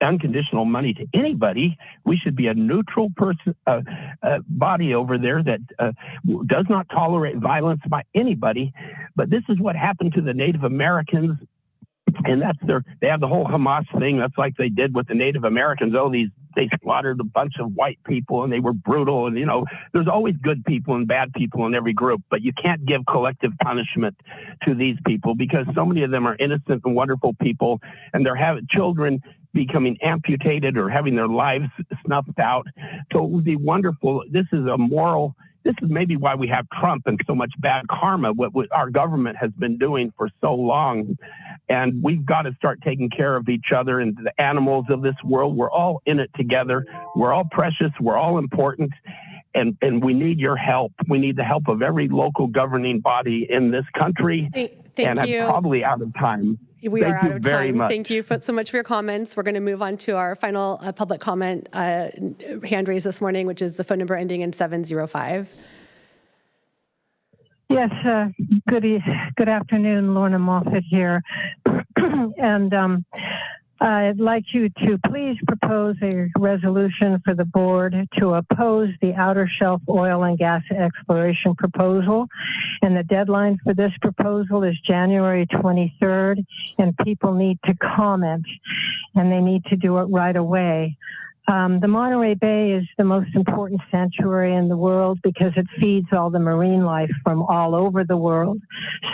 unconditional money to anybody. We should be a neutral person, body over there that does not tolerate violence by anybody. But this is what happened to the Native Americans. And that's they have the whole Hamas thing. That's like they did with the Native Americans. They slaughtered a bunch of white people and they were brutal. And, there's always good people and bad people in every group, but you can't give collective punishment to these people, because so many of them are innocent and wonderful people, and they're having children becoming amputated or having their lives snuffed out. So it would be wonderful. This is maybe why we have Trump and so much bad karma, what our government has been doing for so long. And we've got to start taking care of each other and the animals of this world. We're all in it together. We're all precious. We're all important. And we need your help. We need the help of every local governing body in this country. Thank you. I'm probably out of time. We are out of time. Much. Thank you so much for your comments. We're going to move on to our final public comment hand raised this morning, which is the phone number ending in 705. Yes, good afternoon, Lorna Moffett here. And I'd like you to please propose a resolution for the board to oppose the outer shelf oil and gas exploration proposal. And the deadline for this proposal is January 23rd, and people need to comment, and they need to do it right away. The Monterey Bay is the most important sanctuary in the world because it feeds all the marine life from all over the world.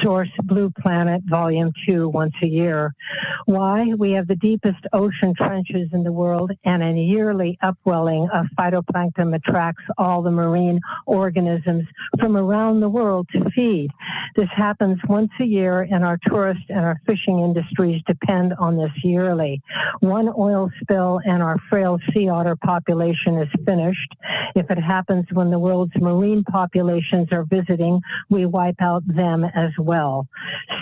Source Blue Planet Volume 2 once a year. Why? We have the deepest ocean trenches in the world, and a yearly upwelling of phytoplankton attracts all the marine organisms from around the world to feed. This happens once a year, and our tourist and our fishing industries depend on this yearly. One oil spill and our frail sea otter population is finished. If it happens when the world's marine populations are visiting, we wipe out them as well.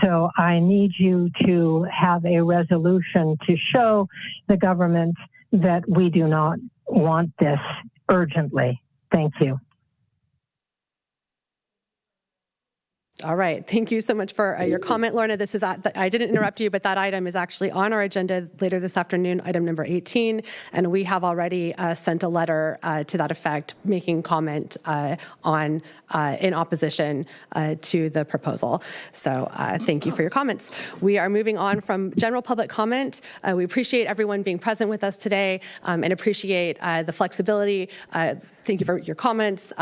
So I need you to have a resolution to show the government that we do not want this urgently. Thank you. All right. Thank you so much for your comment, Lorna. This is I didn't interrupt you, but that item is actually on our agenda later this afternoon, item number 18, and we have already sent a letter to that effect, making comment in opposition to the proposal. So thank you for your comments. We are moving on from general public comment. We appreciate everyone being present with us today and appreciate the flexibility. Thank you for your comments.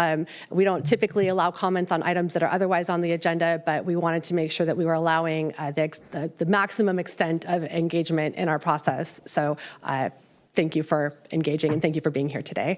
We don't typically allow comments on items that are otherwise on the agenda, but we wanted to make sure that we were allowing the maximum extent of engagement in our process. So thank you for engaging and thank you for being here today.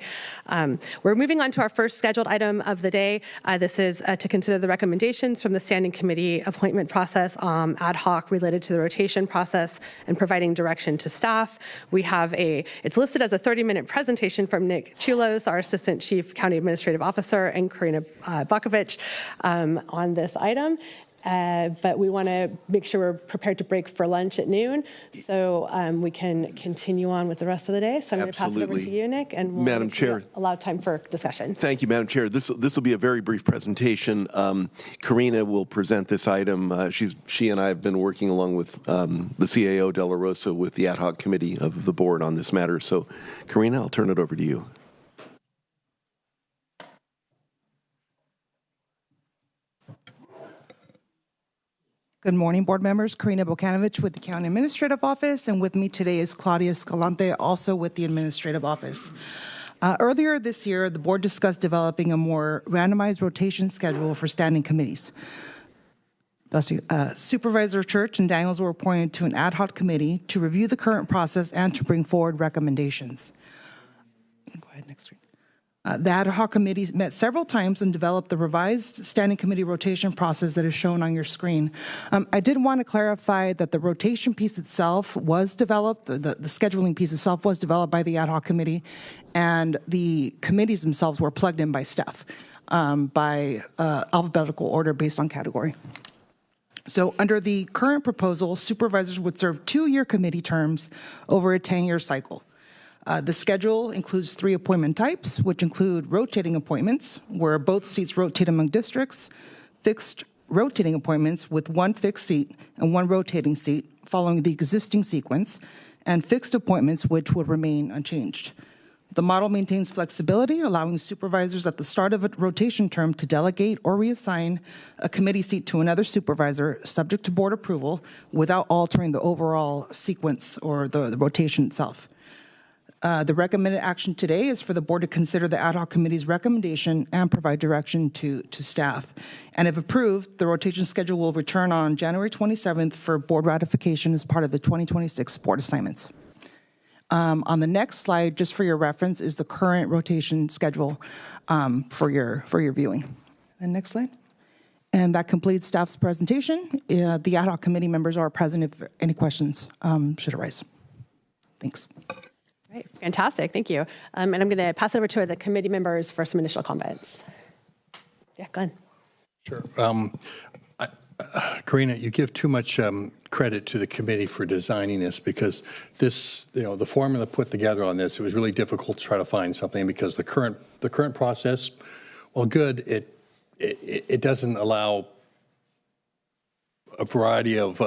We're moving on to our first scheduled item of the day. This is to consider the recommendations from the Standing Committee appointment process ad hoc related to the rotation process and providing direction to staff. We have it's listed as a 30-minute presentation from Nick Chulos, our Assistant Chief County Administrative Officer, and Karina Bakovich on this item. But we want to make sure we're prepared to break for lunch at noon, so we can continue on with the rest of the day. So I'm going to pass it over to you, Nick, and we'll Madam Chair, allow time for discussion. Thank you, Madam Chair. This will be a very brief presentation. Karina will present this item. She and I have been working along with the CAO De La Rosa with the ad hoc committee of the board on this matter. So, Karina, I'll turn it over to you. Good morning, board members. Karina Bokanovich with the County Administrative Office, and with me today is Claudia Escalante, also with the Administrative Office. Earlier this year, the board discussed developing a more randomized rotation schedule for standing committees. Thus, Supervisor Church and Daniels were appointed to an ad hoc committee to review the current process and to bring forward recommendations. Go ahead, next screen. The ad hoc committee met several times and developed the revised standing committee rotation process that is shown on your screen. I did want to clarify that the rotation piece itself was developed, the scheduling piece itself was developed by the ad hoc committee, and the committees themselves were plugged in by staff. by alphabetical order based on category. So under the current proposal, supervisors would serve 2-year committee terms over a 10-year cycle. The schedule includes 3 appointment types, which include rotating appointments, where both seats rotate among districts, fixed rotating appointments with 1 fixed seat and 1 rotating seat following the existing sequence, and fixed appointments which would remain unchanged. The model maintains flexibility, allowing supervisors at the start of a rotation term to delegate or reassign a committee seat to another supervisor subject to board approval without altering the overall sequence or the rotation itself. The recommended action today is for the board to consider the ad hoc committee's recommendation and provide direction to staff. And if approved, the rotation schedule will return on January 27th for board ratification as part of the 2026 board assignments. On the next slide, just for your reference, is the current rotation schedule for your viewing. And next slide. And that completes staff's presentation. The ad hoc committee members are present if any questions should arise. Thanks. Right, fantastic, thank you. And I'm going to pass it over to the committee members for some initial comments. Yeah, go ahead. Sure. Karina, you give too much credit to the committee for designing this, because this, the formula put together on this, it was really difficult to try to find something, because the current process, while good, it doesn't allow a variety of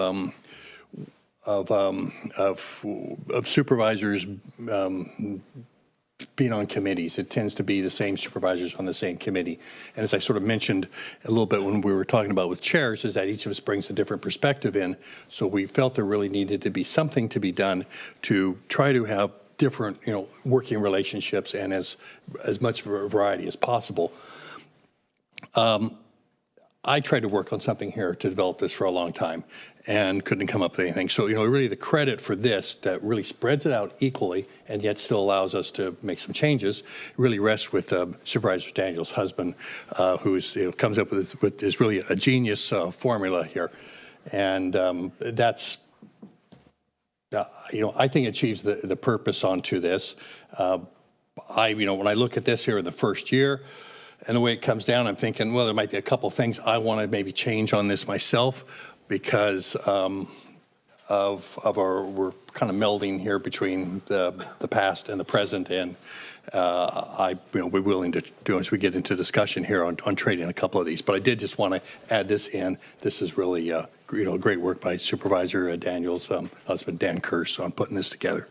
supervisors being on committees. It tends to be the same supervisors on the same committee. And as I sort of mentioned a little bit when we were talking about with chairs, is that each of us brings a different perspective in. So we felt there really needed to be something to be done to try to have different, working relationships and as much variety as possible. I tried to work on something here to develop this for a long time and couldn't come up with anything. So, really the credit for this that really spreads it out equally and yet still allows us to make some changes really rests with Supervisor Daniels' husband, who comes up with is really a genius formula here. And that's, I think achieves the purpose onto this. When I look at this here in the first year, and the way it comes down, I'm thinking, well, there might be a couple things I want to maybe change on this myself, because we're kind of melding here between the past and the present, and we're willing to do as we get into discussion here on trading a couple of these. But I did just want to add this in. This is really great work by Supervisor Daniels' husband Dan Kearse on putting this together.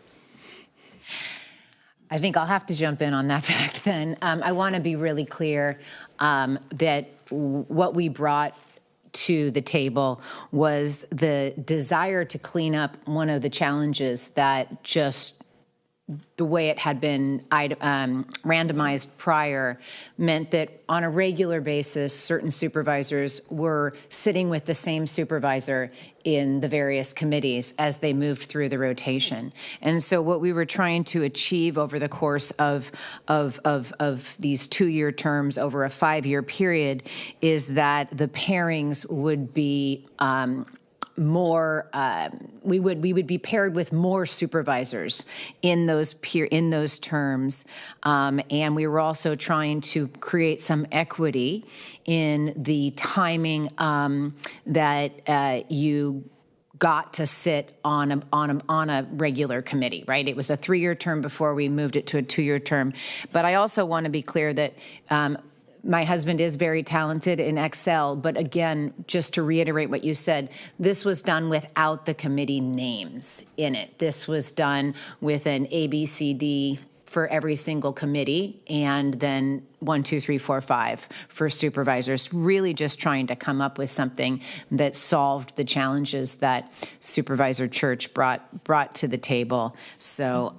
I think I'll have to jump in on that fact then. I want to be really clear that what we brought to the table was the desire to clean up one of the challenges that just the way it had been randomized prior meant that on a regular basis, certain supervisors were sitting with the same supervisor in the various committees as they moved through the rotation. And so what we were trying to achieve over the course of these 2-year terms over a 5-year period is that the pairings would be more, we would be paired with more supervisors in those terms, and we were also trying to create some equity in the timing that you got to sit on a regular committee, right? It was a 3-year term before we moved it to a 2-year term, but I also want to be clear that. My husband is very talented in Excel, but again, just to reiterate what you said, this was done without the committee names in it. This was done with an ABCD for every single committee, and then 1, 2, 3, 4, 5 for supervisors, really just trying to come up with something that solved the challenges that Supervisor Church brought to the table. So,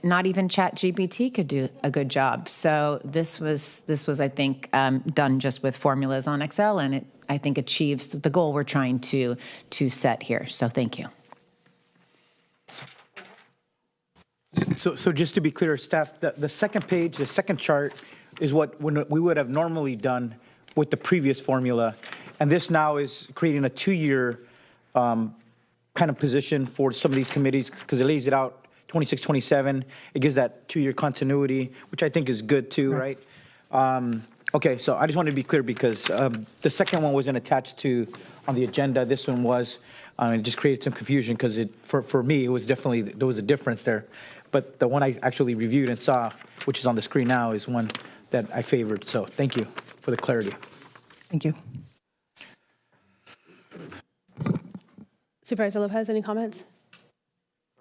not even ChatGPT could do a good job. So this was I think done just with formulas on Excel, and it I think achieves the goal we're trying to set here. So thank you. So just to be clear, staff, the second page, the second chart is what we would have normally done with the previous formula, and this now is creating a 2-year kind of position for some of these committees because it lays it out 26, 27. It gives that 2-year continuity, which I think is good too, right? Okay, so I just wanted to be clear because the second one wasn't attached to on the agenda. This one was. It just created some confusion because for me, it was definitely, there was a difference there. But the one I actually reviewed and saw, which is on the screen now, is one that I favored. So thank you for the clarity. Thank you. Supervisor Lopez, any comments?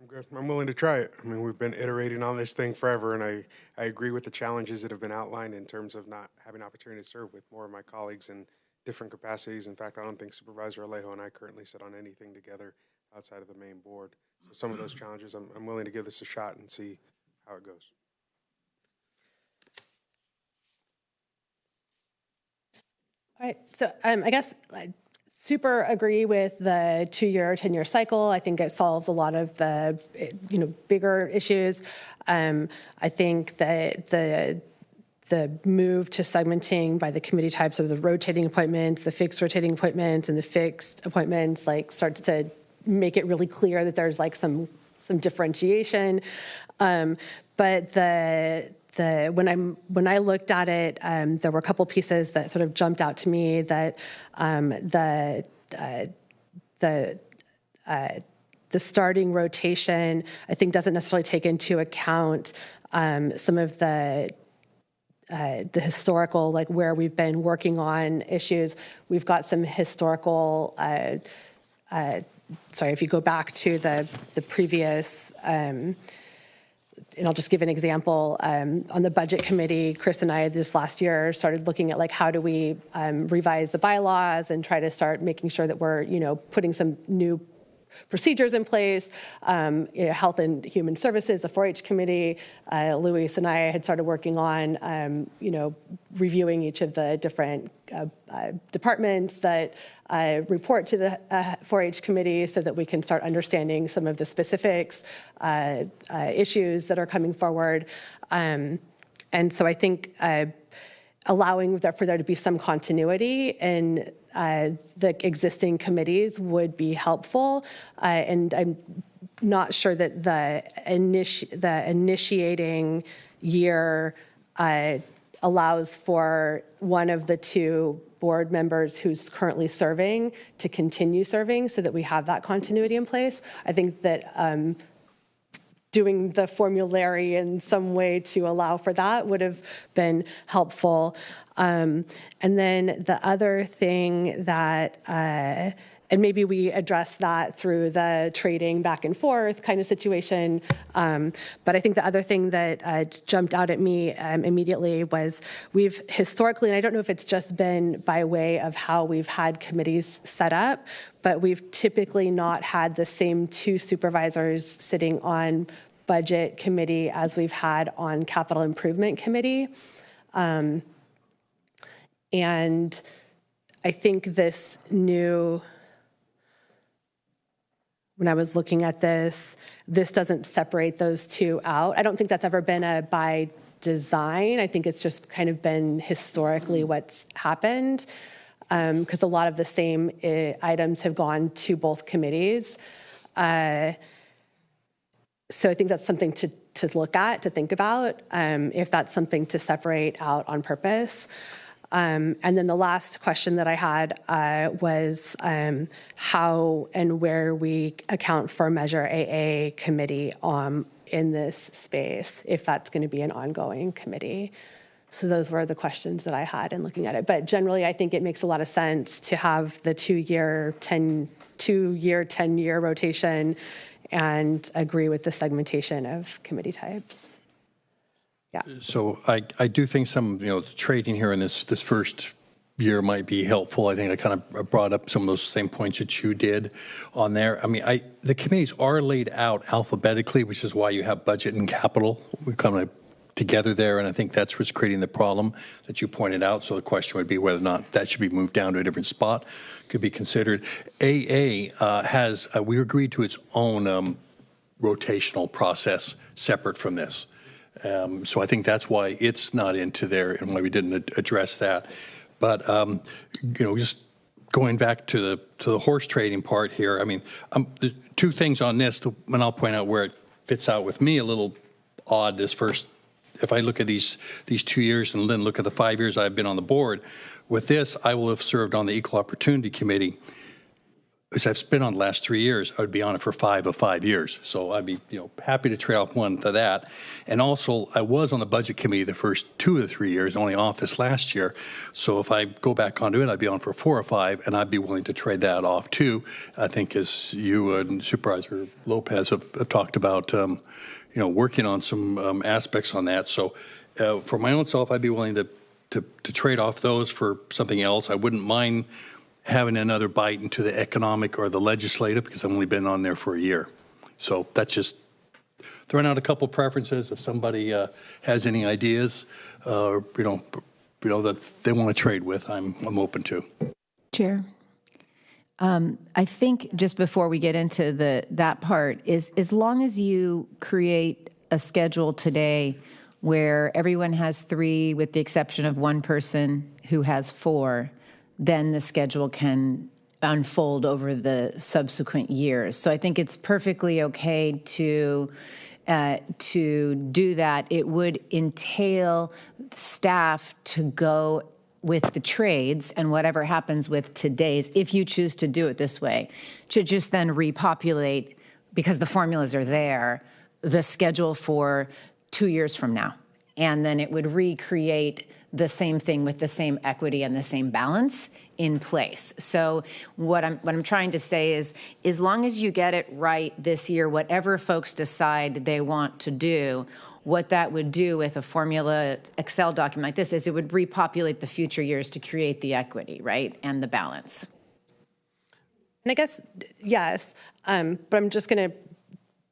I'm good. I'm willing to try it. I mean, we've been iterating on this thing forever, and I agree with the challenges that have been outlined in terms of not having opportunity to serve with more of my colleagues in different capacities. In fact, I don't think Supervisor Alejo and I currently sit on anything together outside of the main board. So some of those challenges, I'm willing to give this a shot and see how it goes. All right, so I guess I super agree with the 2-year, 10-year cycle. I think it solves a lot of the bigger issues. I think that the move to segmenting by the committee types of the rotating appointments, the fixed rotating appointments, and the fixed appointments starts to make it really clear that there's some differentiation. But when I looked at it, there were a couple pieces that sort of jumped out to me that the starting rotation I think doesn't necessarily take into account some of the historical, where we've been working on issues. We've got some historical. Sorry, if you go back to the previous. And I'll just give an example. On the budget committee, Chris and I this last year started looking at how do we revise the bylaws and try to start making sure that we're putting some new procedures in place. Health and Human Services, the 4-H committee, Luis and I had started working on reviewing each of the different departments that report to the 4-H committee so that we can start understanding some of the specifics, issues that are coming forward. And so I think allowing for there to be some continuity in the existing committees would be helpful. And I'm not sure that the initiating year allows for one of the 2 board members who's currently serving to continue serving so that we have that continuity in place. I think that doing the formulary in some way to allow for that would have been helpful. And then the other thing that, and maybe we address that through the trading back and forth kind of situation. But I think the other thing that jumped out at me immediately was we've historically, and I don't know if it's just been by way of how we've had committees set up, but we've typically not had the same 2 supervisors sitting on budget committee as we've had on capital improvement committee. And I think this new, when I was looking at this doesn't separate those 2 out. I don't think that's ever been by design. I think it's just kind of been historically what's happened, because a lot of the same items have gone to both committees. So I think that's something to look at, to think about, if that's something to separate out on purpose. And then the last question that I had was how and where we account for Measure AA committee in this space, if that's going to be an ongoing committee. So those were the questions that I had in looking at it. But generally, I think it makes a lot of sense to have the 2-year, 10-year rotation and agree with the segmentation of committee types. Yeah. So I do think some, trading here in this first year might be helpful. I think I kind of brought up some of those same points that you did on there. I mean, the committees are laid out alphabetically, which is why you have budget and capital. We kind of together there, and I think that's what's creating the problem that you pointed out. So the question would be whether or not that should be moved down to a different spot, could be considered. AA has, we agreed to its own rotational process separate from this. So I think that's why it's not into there and why we didn't address that. But, just going back to the horse trading part here, I mean, there's 2 things on this, and I'll point out where fits out with me a little odd this first, if I look at these 2 years and then look at the 5 years I've been on the board. With this, I will have served on the Equal Opportunity Committee, which I've been on the last 3 years. I would be on it for 5 of 5 years. So I'd be happy to trade off one to that. And also, I was on the Budget Committee the first 2 of the 3 years, only off this last year. So if I go back onto it, I'd be on for 4 or 5, and I'd be willing to trade that off too. I think as you and Supervisor Lopez have talked about, working on some aspects on that. So for my own self, I'd be willing to trade off those for something else. I wouldn't mind having another bite into the economic or the legislative, because I've only been on there for a year. So that's just throwing out a couple preferences. If somebody has any ideas, that they want to trade with, I'm open to. Chair, I think just before we get into that part is, as long as you create a schedule today where everyone has 3, with the exception of one person who has 4, then the schedule can unfold over the subsequent years. So I think it's perfectly okay to do that. It would entail staff to go with the trades and whatever happens with today's, if you choose to do it this way, to just then repopulate, because the formulas are there, the schedule for 2 years from now. And then it would recreate the same thing with the same equity and the same balance in place. So what I'm trying to say is, as long as you get it right this year, whatever folks decide they want to do, what that would do with a formula Excel document like this is it would repopulate the future years to create the equity, right, and the balance. And I guess, yes, but I'm just going to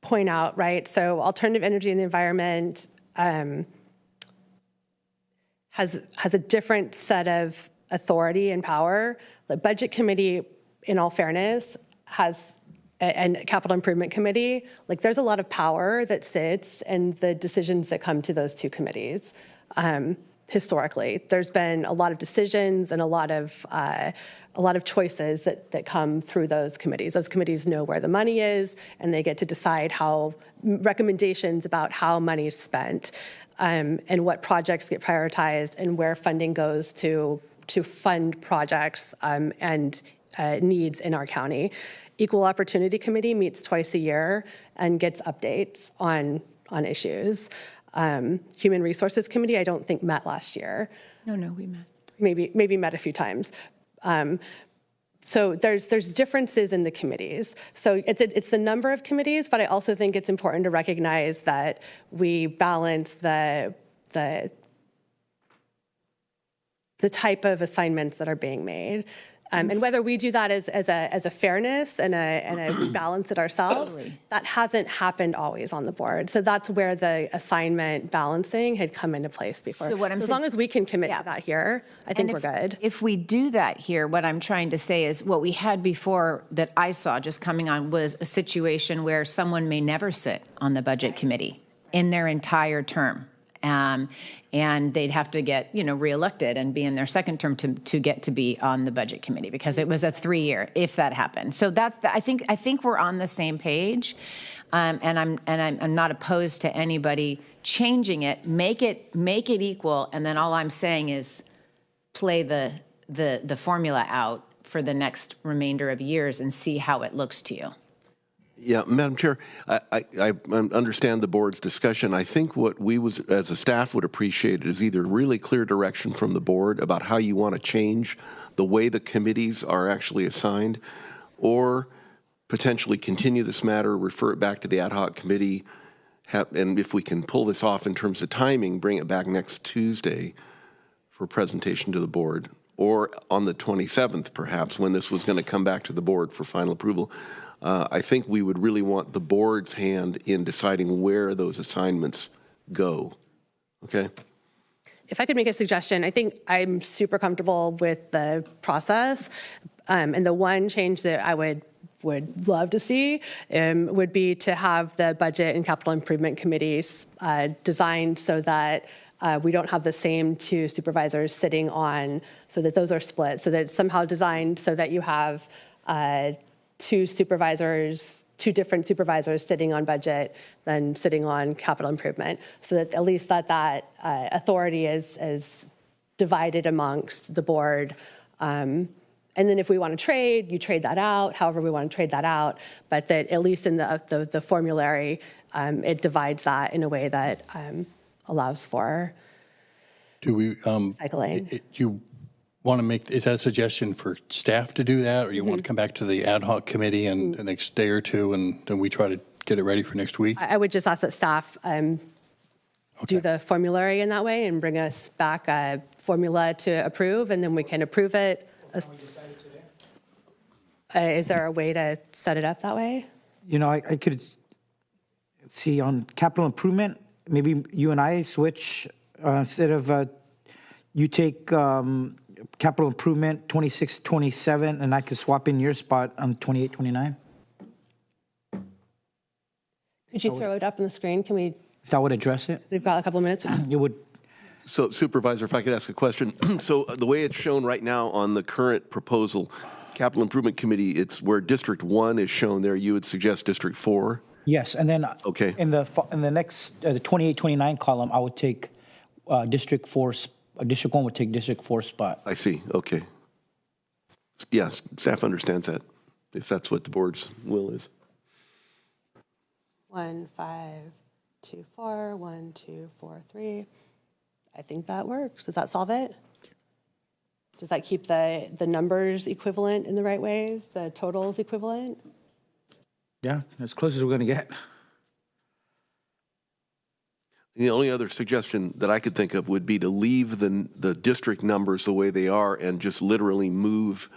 point out, right, so alternative energy and the environment has a different set of authority and power. The Budget Committee, in all fairness, has, and Capital Improvement Committee, like there's a lot of power that sits in the decisions that come to those 2 committees. Historically, there's been a lot of decisions and a lot of choices that come through those committees. Those committees know where the money is, and they get to decide recommendations about how money is spent, and what projects get prioritized, and where funding goes to fund projects and needs in our county. Equal Opportunity Committee meets twice a year and gets updates on issues. Human Resources Committee, I don't think met last year. No, we met. Maybe met a few times. So there's differences in the committees. So it's the number of committees, but I also think it's important to recognize that we balance the type of assignments that are being made. And whether we do that as a fairness and a balance it ourselves, totally. That hasn't happened always on the board. So that's where the assignment balancing had come into place before. So as long as we can commit to that here, I think we're good. If we do that here, what I'm trying to say is what we had before that I saw just coming on was a situation where someone may never sit on the Budget Committee in their entire term. And they'd have to get, reelected and be in their second term to get to be on the Budget Committee, because it was a 3-year, if that happened. So I think we're on the same page, and I'm not opposed to anybody changing it, make it equal, and then all I'm saying is play the formula out for the next remainder of years and see how it looks to you. Yeah, Madam Chair, I understand the board's discussion. I think what we as a staff would appreciate is either really clear direction from the board about how you want to change the way the committees are actually assigned, or potentially continue this matter, refer it back to the ad hoc committee, and if we can pull this off in terms of timing, bring it back next Tuesday for presentation to the board, or on the 27th perhaps, when this was going to come back to the board for final approval. I think we would really want the board's hand in deciding where those assignments go. Okay? If I could make a suggestion, I think I'm super comfortable with the process. And the one change that I would love to see would be to have the Budget and Capital Improvement Committees designed so that we don't have the same 2 supervisors sitting on, so that those are split, so that it's somehow designed so that you have 2 supervisors two different supervisors sitting on budget than sitting on capital improvement, so that at least that authority is divided amongst the board. And then if we want to trade, you trade that out, however we want to trade that out, but that at least in the formulary, it divides that in a way that allows for cycling. Do you want to make, is that a suggestion for staff to do that, or you want to come back to the ad hoc committee in the next day or two, and then we try to get it ready for next week? I would just ask that staff do the formulary in that way and bring us back a formula to approve, and then we can approve it. Is there a way to set it up that way? You know, I could see on capital improvement, maybe you and I switch instead of you take capital improvement 26, 27, and I could swap in your spot on 28, 29. Could you throw it up on the screen? Can we? If that would address it. We've got a couple of minutes. It would. So, Supervisor, if I could ask a question. So the way it's shown right now on the current proposal, Capital Improvement Committee, it's where District 1 is shown there. You would suggest District 4? Yes, and then okay. in the next, the 28, 29 column, I would take District 4, District 1 would take District 4 spot. I see, okay. Yes, staff understands that, if that's what the board's will is. 1, 5, 2, 4, 1, 2, 4, 3. I think that works. Does that solve it? Does that keep the numbers equivalent in the right ways, the totals equivalent? Yeah, as close as we're going to get. The only other suggestion that I could think of would be to leave the district numbers the way they are and just literally move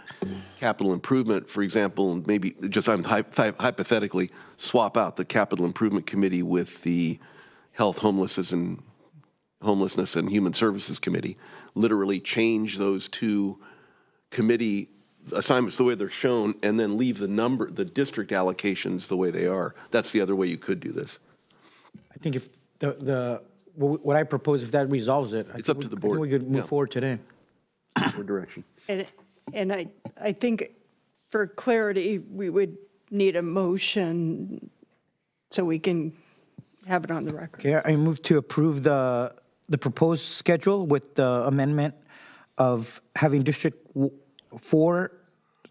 capital improvement, for example, and maybe just hypothetically swap out the capital improvement committee with the health, homelessness, and human services committee. Literally change those two committee assignments the way they're shown, and then leave the district allocations the way they are. That's the other way you could do this. I think if what I propose, if that resolves it, it's up to the board. I think we could move forward today. Board direction. And I think for clarity, we would need a motion so we can have it on the record. Okay, I move to approve the proposed schedule with the amendment of having District 4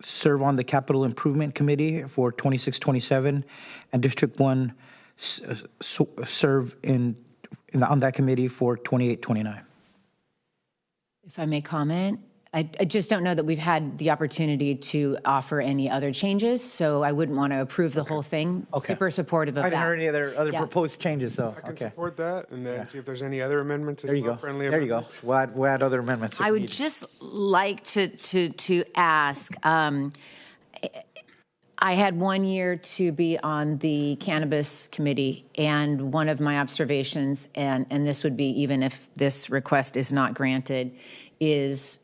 serve on the Capital Improvement Committee for 26-27, and District 1 serve on that committee for 28-29. If I may comment, I just don't know that we've had the opportunity to offer any other changes, so I wouldn't want to approve the whole thing. Okay. Super supportive of that. I didn't hear any other proposed changes, so I can support that, and then see if there's any other amendments. There you go. Friendly there amendments. You go. We'll add other amendments. I would just like to ask. I had 1 year to be on the cannabis committee, and one of my observations, and this would be even if this request is not granted, is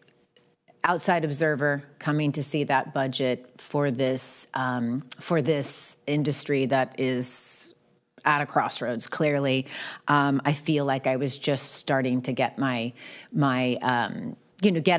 outside observer coming to see that budget for this industry that is at a crossroads. Clearly, I feel like I was just starting to get get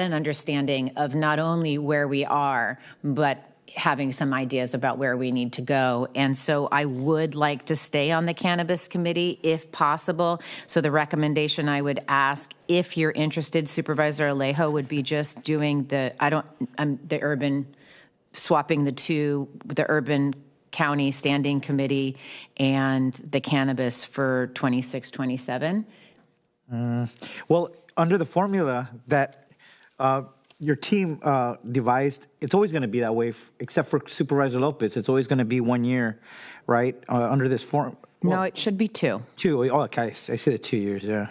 an understanding of not only where we are, but having some ideas about where we need to go. And so I would like to stay on the cannabis committee if possible. So the recommendation I would ask, if you're interested, Supervisor Alejo, would be just doing swapping the urban county standing committee and the cannabis for 26-27. Well, under the formula that your team devised, it's always going to be that way, except for Supervisor Lopez. It's always going to be 1 year, right? Under this form. No, it should be 2. 2. Oh, okay. I said it 2 years. Yeah.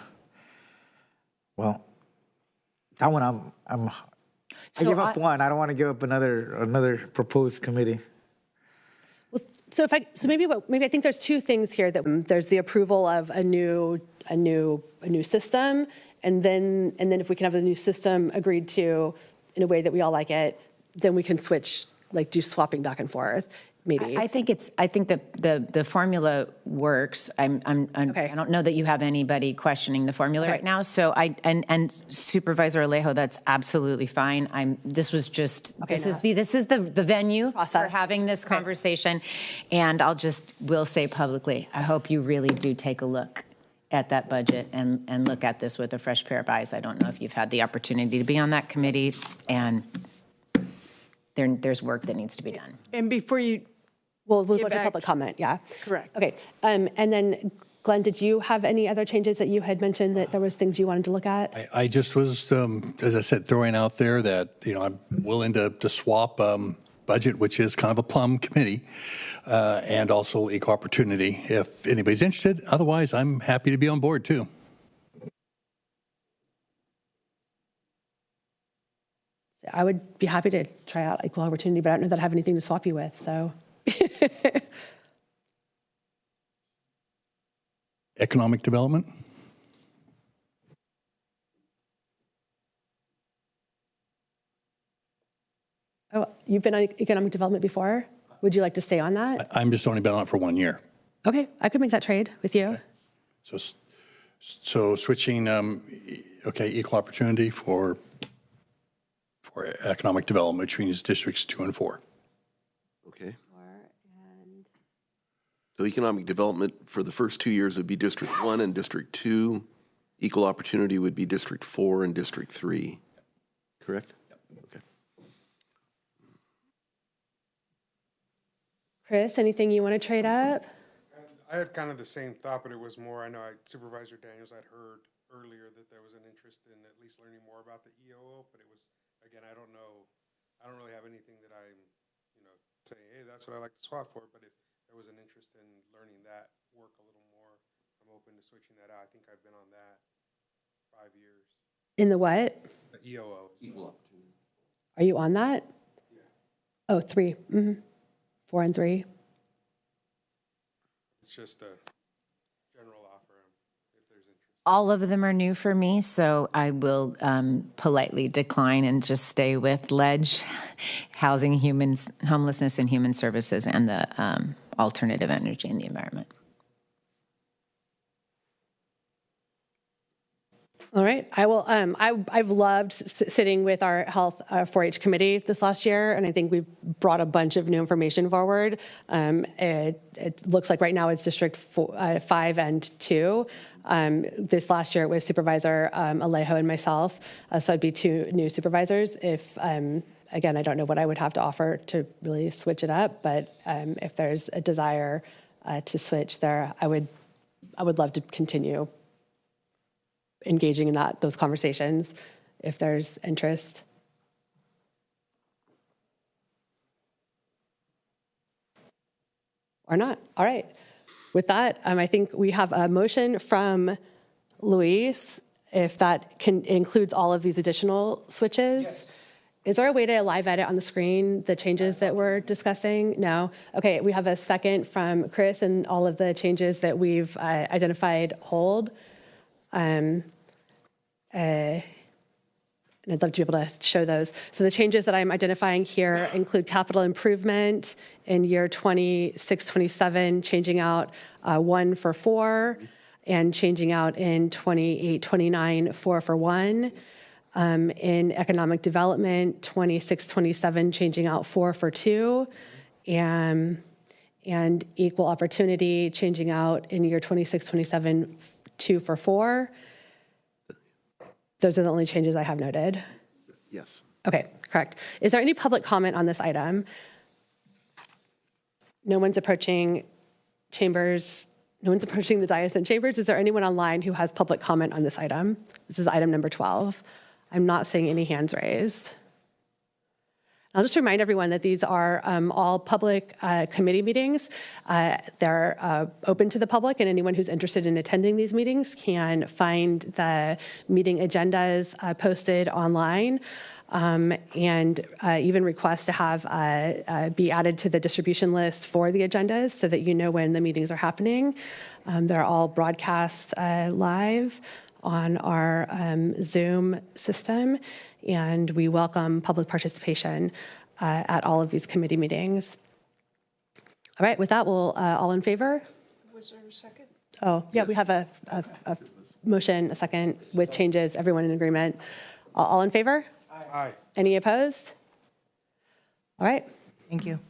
Well, that one I give up one. I don't want to give up another proposed committee. Well, so maybe I think there's two things here. That there's the approval of a new system, and then if we can have the new system agreed to in a way that we all like it, then we can switch, like do swapping back and forth. maybe. I think the formula works. I don't know that you have anybody questioning the formula right now. So and Supervisor Alejo, that's absolutely fine. This was just this is the venue for having this conversation, and will say publicly, I hope you really do take a look at that budget and look at this with a fresh pair of eyes. I don't know if you've had the opportunity to be on that committee, and there's work that needs to be done. And before you we'll go to public comment, yeah. Correct. Okay, and then Glenn, did you have any other changes that you had mentioned that there was things you wanted to look at? I just was, as I said, throwing out there that, I'm willing to swap budget, which is kind of a plum committee, and also equal opportunity if anybody's interested. Otherwise, I'm happy to be on board too. I would be happy to try out equal opportunity, but I don't know that I have anything to swap you with, so. Economic development? Oh, you've been on economic development before? Would you like to stay on that? I'm just only been on it for 1 year. Okay, I could make that trade with you. Okay. So switching, equal opportunity for economic development, which means districts 2 and 4. Okay. So economic development for the first 2 years would be District 1 and District 2. Equal opportunity would be District 4 and District 3. Correct? Yep. Okay. Chris, anything you want to trade up? I had kind of the same thought, but it was more, I know Supervisor Daniels, I'd heard earlier that there was an interest in at least learning more about the EOO, but it was, again, I don't really have anything that I'm, saying, hey, that's what I like to swap for, but if there was an interest in learning that work a little more, I'm open to switching that out. I think I've been on that 5 years. In the what? The EOO. Equal opportunity. Are you on that? Yeah. Oh, 3. 4 and 3. It's just a general offer if there's interest. All of them are new for me, so I will politely decline and just stay with LEDGE, Housing, Homelessness and Human Services, and the Alternative Energy and the Environment. All right, I will. I've loved sitting with our Health 4-H committee this last year, and I think we've brought a bunch of new information forward. It looks like right now it's District 5 and 2. This last year it was Supervisor Alejo and myself, so it'd be 2 new supervisors. If again, I don't know what I would have to offer to really switch it up, but if there's a desire to switch there, I would love to continue engaging in those conversations if there's interest. Or not. All right. With that, I think we have a motion from Luis, if that includes all of these additional switches. Yes. Is there a way to live edit on the screen the changes that we're discussing? No? Okay, we have a second from Chris, and all of the changes that we've identified hold. And I'd love to be able to show those. So the changes that I'm identifying here include capital improvement in year 26-27, changing out 1 for 4, and changing out in 28-29 4 for 1. In economic development, 26-27, changing out 4 for 2. And equal opportunity, changing out in year 26-27 2 for 4. Those are the only changes I have noted. Yes. Okay, correct. Is there any public comment on this item? No one's approaching chambers. No one's approaching the dais and chambers. Is there anyone online who has public comment on this item? This is item number 12. I'm not seeing any hands raised. I'll just remind everyone that these are all public committee meetings. They're open to the public, and anyone who's interested in attending these meetings can find the meeting agendas posted online, and even request to have be added to the distribution list for the agendas so that you know when the meetings are happening. They're all broadcast live on our Zoom system, and we welcome public participation at all of these committee meetings. All right, with that, we'll all in favor? Was there a second? Oh, yeah, we have a motion, a second with changes. Everyone in agreement? All in favor? Aye. Any opposed? All right. Thank you.